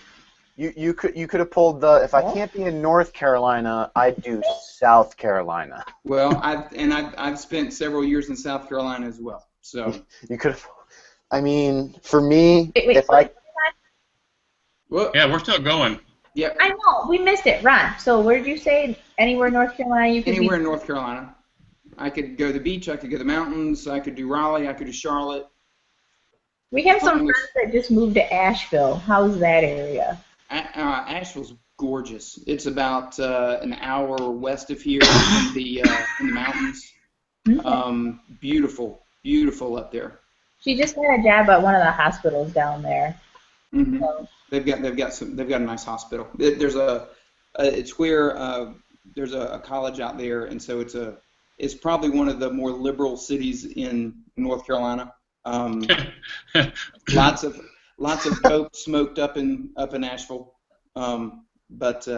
You could have pulled the if I can't be in North Carolina, I'd do South Carolina. Well, I've spent several years in South Carolina as well. So, You could have. I mean, for me, Wait, if I well, Yeah, we're still going. yeah, I know, we missed it. Ron, so where did you say? Anywhere in North Carolina you could anywhere be? in North Carolina. I could go to the beach, I could go to the mountains, I could do Raleigh, I could do Charlotte. We have some friends that just moved to Asheville. How's that area? Asheville's gorgeous. It's about an hour west of here in the mountains. Beautiful, beautiful up there. She just got a job at one of the hospitals down there. Mm-hmm. So, They've got a nice hospital. There's it's where there's a college out there, and so it's probably one of the more liberal cities in North Carolina. Lots of dope smoked up in Asheville, but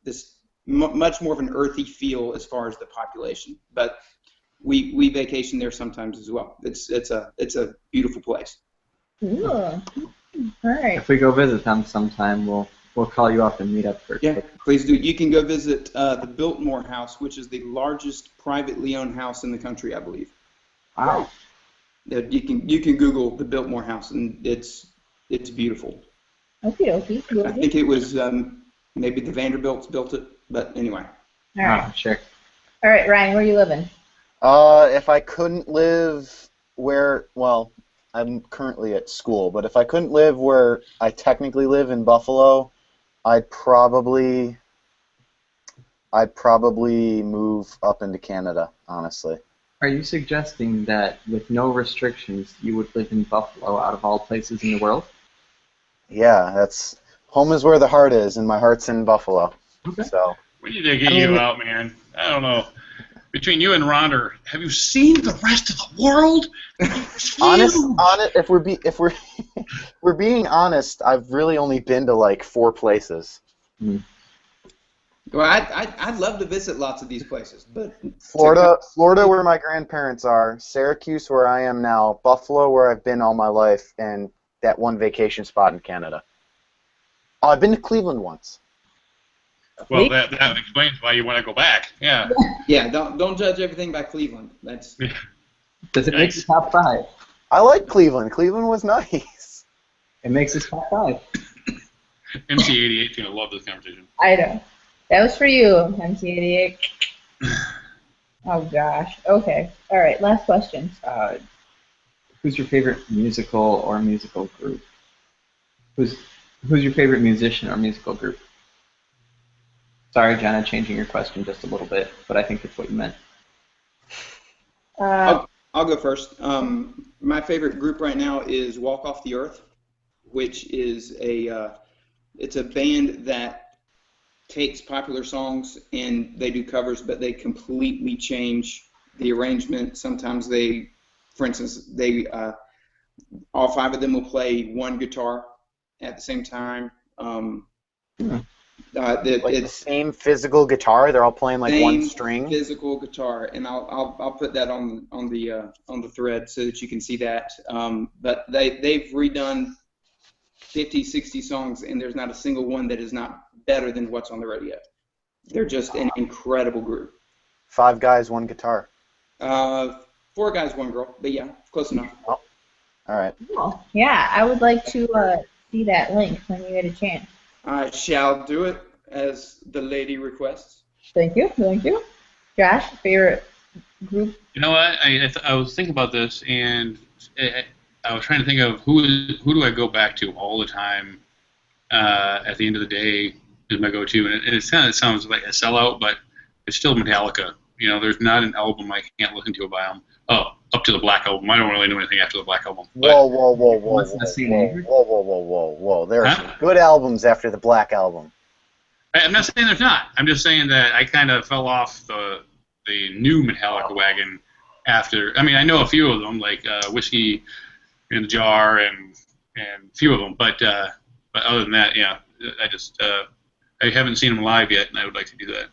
this much more of an earthy feel as far as the population. But we vacation there sometimes as well. It's a beautiful place. Ooh. All right. If we go visit them sometime, we'll call you up and meet up for. Yeah, please do. You can go visit the Biltmore House, which is the largest privately owned house in the country, I believe. Wow. You can Google the Biltmore House, and it's beautiful. Okay. I think it was maybe the Vanderbilts built it, but anyway. All right. Oh, sure. All right, Ryan, where are you living? If I couldn't live well, I'm currently at school, but if I couldn't live where I technically live in Buffalo, I'd probably move up into Canada, honestly. Are you suggesting that with no restrictions, you would live in Buffalo out of all places in the world? Yeah, that's home is where the heart is, and my heart's in Buffalo. Okay. So We need to get you out, man. I don't know. Between you and Ronder, have you seen the rest of the world? honest, if we're being honest, I've really only been to like 4 places. Well, I'd love to visit lots of these places, but Florida, where my grandparents are, Syracuse, where I am now, Buffalo, where I've been all my life, and that one vacation spot in Canada. Oh, I've been to Cleveland once. Well, that explains why you want to go back. Yeah. Yeah, don't judge everything by Cleveland. That's Does it make the top 5? I like Cleveland. Cleveland was nice. It makes us top 5. MC88 is going to love this conversation. I know. That was for you, MC88. Oh, gosh. Okay. All right, last question. Who's your favorite musical or musical group? Who's your favorite musician or musical group? Sorry, Jenna, changing your question just a little bit, but I think that's what you meant. I'll go first. My favorite group right now is Walk Off the Earth, which is it's a band that takes popular songs and they do covers, but they completely change the arrangement. Sometimes for instance, all 5 of them will play one guitar at the same time. The same physical guitar. They're all playing like one string. Physical guitar, and I'll put that on the thread so that you can see that. But they've redone 50, 60 songs, and there's not a single one that is not better than what's on the radio. They're just an incredible group. 5 guys, 1 guitar. 4 guys, 1 girl. But yeah, close enough. Oh, all right. Cool. Yeah, I would like to see that link when you get a chance. I shall do it as the lady requests. Thank you. Josh, favorite group? You know what? I was thinking about this, and I was trying to think of who do I go back to all the time at the end of the day is my go-to, and it kind of sounds like a sellout, but it's still Metallica. You know, there's not an album I can't listen to by them. Oh, up to the Black Album. I don't really know anything after the Black Album. Whoa. There are some good albums after the Black Album. I'm not saying there's not. I'm just saying that I kind of fell off the new Metallica wagon after. I mean, I know a few of them, like Whiskey in the Jar and a few of them, but other than that, yeah, I haven't seen them live yet, and I would like to do that.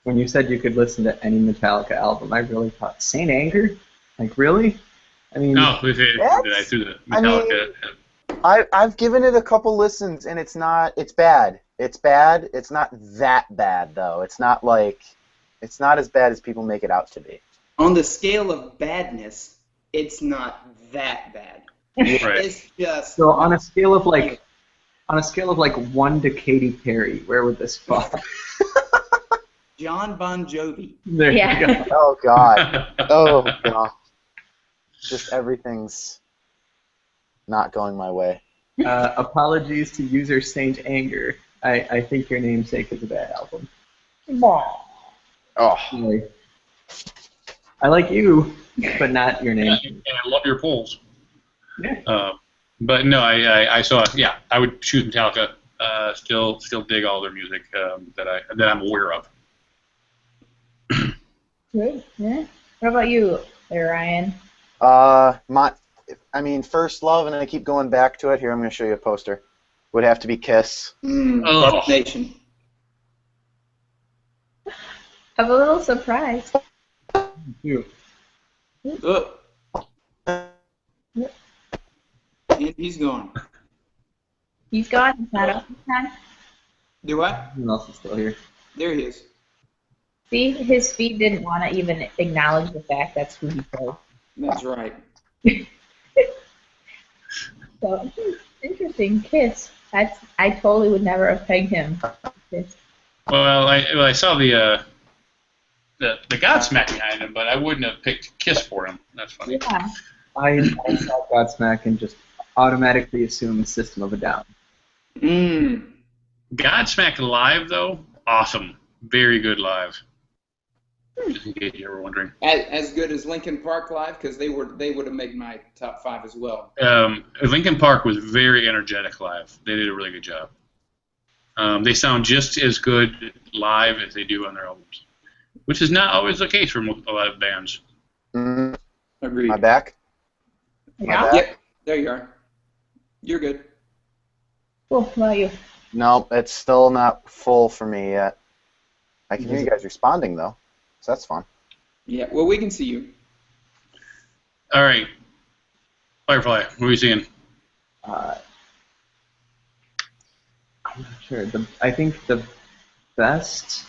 When you said you could listen to any Metallica album, I really thought Saint Anger. Like, really? I mean, no, I threw the Metallica. I've given it a couple listens, and it's bad. It's bad. It's not that bad, though. It's not as bad as people make it out to be. On the scale of badness, it's not that bad. Right. It's just so on a scale of like 1 to Katy Perry, where would this fall? John Bon Jovi. There you go. Oh God. Oh God. Just everything's not going my way. Apologies to user Saint Anger. I think your namesake is a bad album. Oh. Sorry. I like you, but not your name. And I love your polls. Yeah. But no, I saw. Yeah, I would choose Metallica. Still dig all their music that I'm aware of. Good. Yeah. What about you, there, Ryan? First Love, and I keep going back to it. Here, I'm going to show you a poster. Would have to be Kiss. Nation. Have a little surprise. You. Look. And he's gone. He's gone. He's not up. Do what? Who else is still here? There he is. See, his feet didn't want to even acknowledge the fact that's who he was. That's right. So interesting. Kiss. I totally would never have pegged him. Kiss. Well, I saw the Godsmack behind him, but I wouldn't have picked Kiss for him. That's funny. Yeah. I saw Godsmack and just automatically assumed System of a Down. Godsmack live though, awesome, very good live. Just in case you were wondering. As good as Linkin Park live, because they would have made my top 5 as well. Linkin Park was very energetic live. They did a really good job. They sound just as good live as they do on their albums, which is not always the case for a lot of bands. Agreed. Am I back? Yeah. Yep. There you are. You're good. Cool. What about you? No, it's still not full for me yet. I can hear you guys responding, though, so that's fun. Yeah. Well, we can see you. All right, Firefly, what are you seeing? I'm not sure. I think the best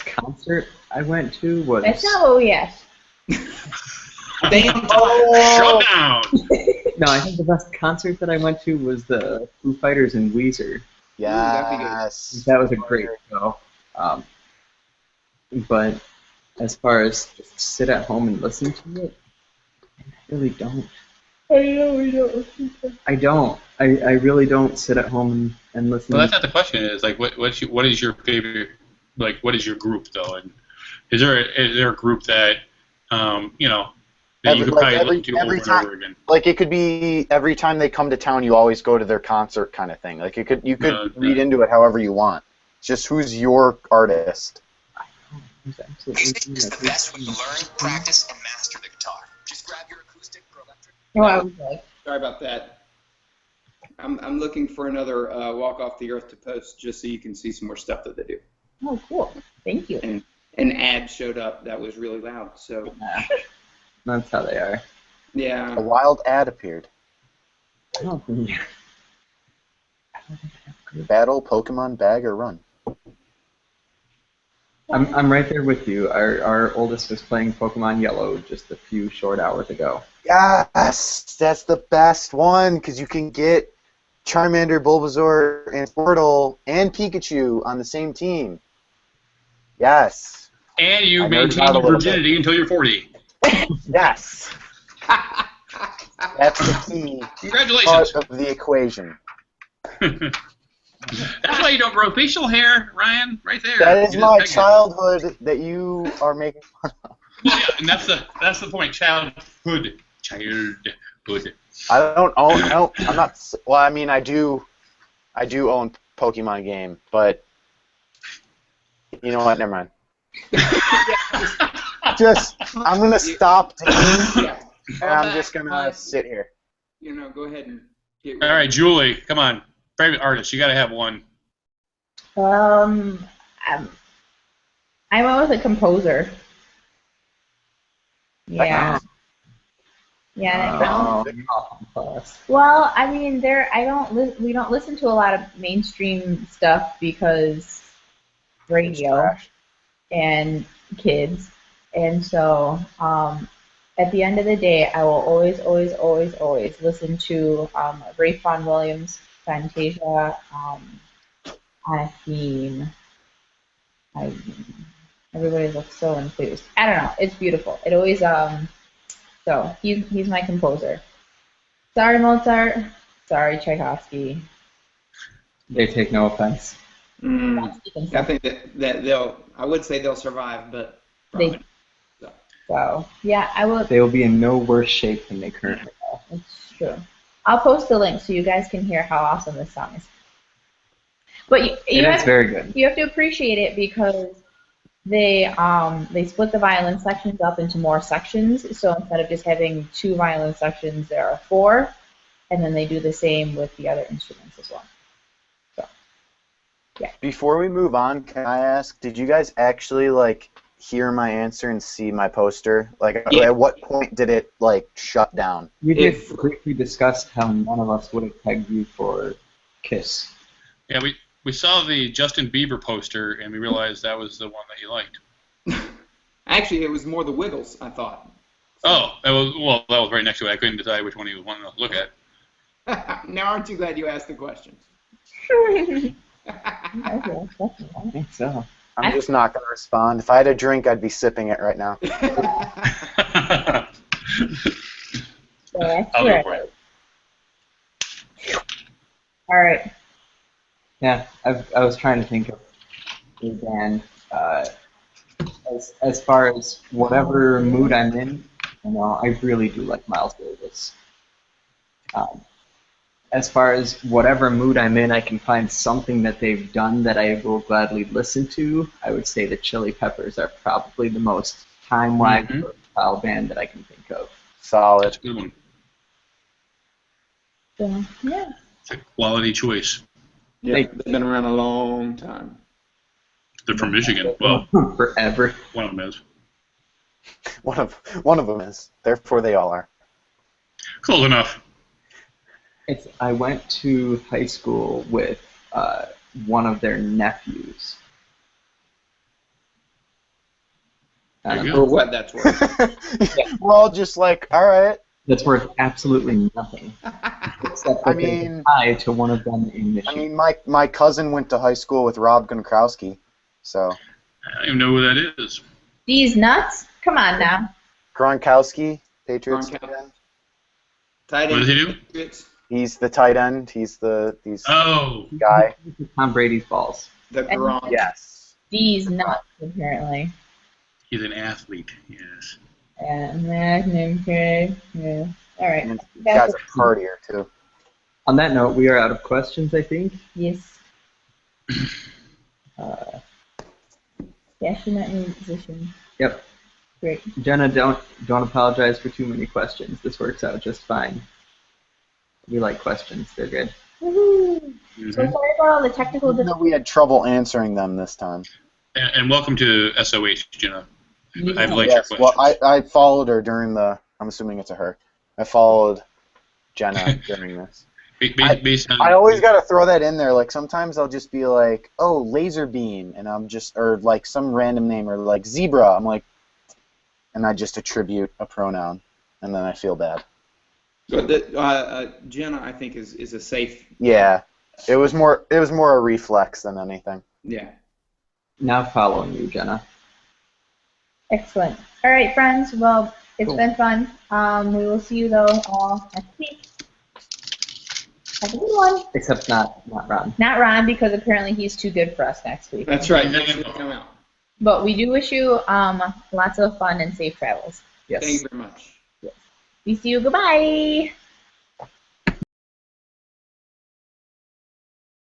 concert I went to was. That's not what we asked. Damn. Shut down! No, I think the best concert that I went to was the Foo Fighters and Weezer. Yes. That was a great show. But as far as just sit at home and listen to it, I really don't. I know we don't listen to it. I don't. I really don't sit at home and listen. Well, that's not the question. Is like what is your favorite? Like, what is your group though? And is there a group that that you could probably listen to over and over again? Like it could be every time they come to town, you always go to their concert kind of thing. Like you could read into it however you want. It's just who's your artist. Music is the best way to learn, practice, and master the guitar. Just grab your acoustic or electric. Oh, I was like, Sorry about that. I'm looking for another Walk Off the Earth to post just so you can see some more stuff that they do. oh, cool. Thank you. And an ad showed up that was really loud. So That's how they are. yeah. A wild ad appeared. I don't think. Battle, Pokemon, bag, or run. I'm right there with you. Our oldest was playing Pokemon Yellow just a few short hours ago. Yes, that's the best one because you can get Charmander, Bulbasaur, and Squirtle and Pikachu on the same team. Yes. And you I nerded maintain out a your little virginity until you're 40. Yes. That's the key Congratulations. part of the equation. That's why you don't grow facial hair, Ryan. Right there. That is You just my pegged it. childhood that you are making fun of. Well, yeah, and that's the point. Childhood. I don't own. No, I'm not. Well, I mean, I do own Pokemon game, but you know what? Never mind. I'm gonna stop taking, Yeah. and I'm just gonna sit here. Go ahead and get All right, Julie, come on. Favorite artist, you got to have one. I went with a composer. Yeah. Yeah. Well, I mean, we don't listen to a lot of mainstream stuff because radio and kids, and so at the end of the day, I will always listen to Ralph Vaughan Williams, Fantasia, everybody looks so enthused. I don't know. It's beautiful. It always so he's my composer. Sorry, Mozart. Sorry, Tchaikovsky. They take no offense. I think that I would say they'll survive, but They- So yeah, I will. They will be in no worse shape than they currently are. It's true. I'll post a link so you guys can hear how awesome this song is. But It is very good. you have to appreciate it because they split the violin sections up into more sections. So instead of just having 2 violin sections, there are 4, and then they do the same with the other instruments as well. So Before we move on, can I ask, did you guys actually like hear my answer and see my poster? Like, Yeah. at what point did it like shut down? We did If- briefly discuss how none of us would have pegged you for Kiss. Yeah, we saw the Justin Bieber poster and we realized that was the one that you liked. Actually, it was more the Wiggles, I thought. Oh, that was right next to it. I couldn't decide which one you wanted to look at. Now, aren't you glad you asked the question? Okay, I think so. I'm just not going to respond. If I had a drink, I'd be sipping it right now. that's I'll go right. for it. All right. Yeah, I was trying to think of a band. As far as whatever mood I'm in, I really do like Miles Davis. As far as whatever mood I'm in, I can find something that they've done that I will gladly listen to. I would say the Chili Peppers are probably the most time-wise versatile band that I can think of. Solid. That's a good one. So, yeah. It's a quality choice. Yeah, they've been around a long time. They're from Michigan. Well, Forever. one of them is. One of them is. Therefore, they all are. Close enough. I went to high school with one of their nephews. I don't There you know. For what that's worth. We're all just like, all right. That's worth absolutely nothing. Except that I they mean- tie to one of them in I Michigan. mean, my cousin went to high school with Rob Gronkowski, so I don't even know who that is. These nuts? Come on now. Gronkowski, Patriots. Gronkowski. tight end. Tight What does he do? Patriots, He's the tight end. He's the Oh, guy. Tom Brady's balls. the Gronk. Yes. These nuts, apparently. he's an athlete. Yes. And okay. Yeah. All right. And he has a partier too. On that note, we are out of questions, I think. Yes. Passionate musician. Yep. Great. Jenna, don't apologize for too many questions. This works out just fine. We like questions. They're good. Woohoo! Mhm. So sorry about all the technical Even though we had trouble answering them this time. And welcome to SOH, Jenna. Yeah. I've liked your Yes. questions. Well, I followed her during the. I'm assuming it's a her. I followed Jenna during this. Based on, I always got to throw that in there. Like sometimes I'll just be like, "Oh, laser beam," and I'm just, or like some random name, or like zebra. I'm like, and I just attribute a pronoun, and then I feel bad. But Jenna, I think, is a safe. Yeah, it was more a reflex than anything. Yeah. Now following you, Jenna. Excellent. All right, friends. Well, it's Cool. been fun. We will see you though all next week. Have a good one. Except not Ron. Not Ron, because apparently he's too good for us next week. That's right. Next week come out. But we do wish you lots of fun and safe travels. Yes. Thank you very much. We see you. Goodbye.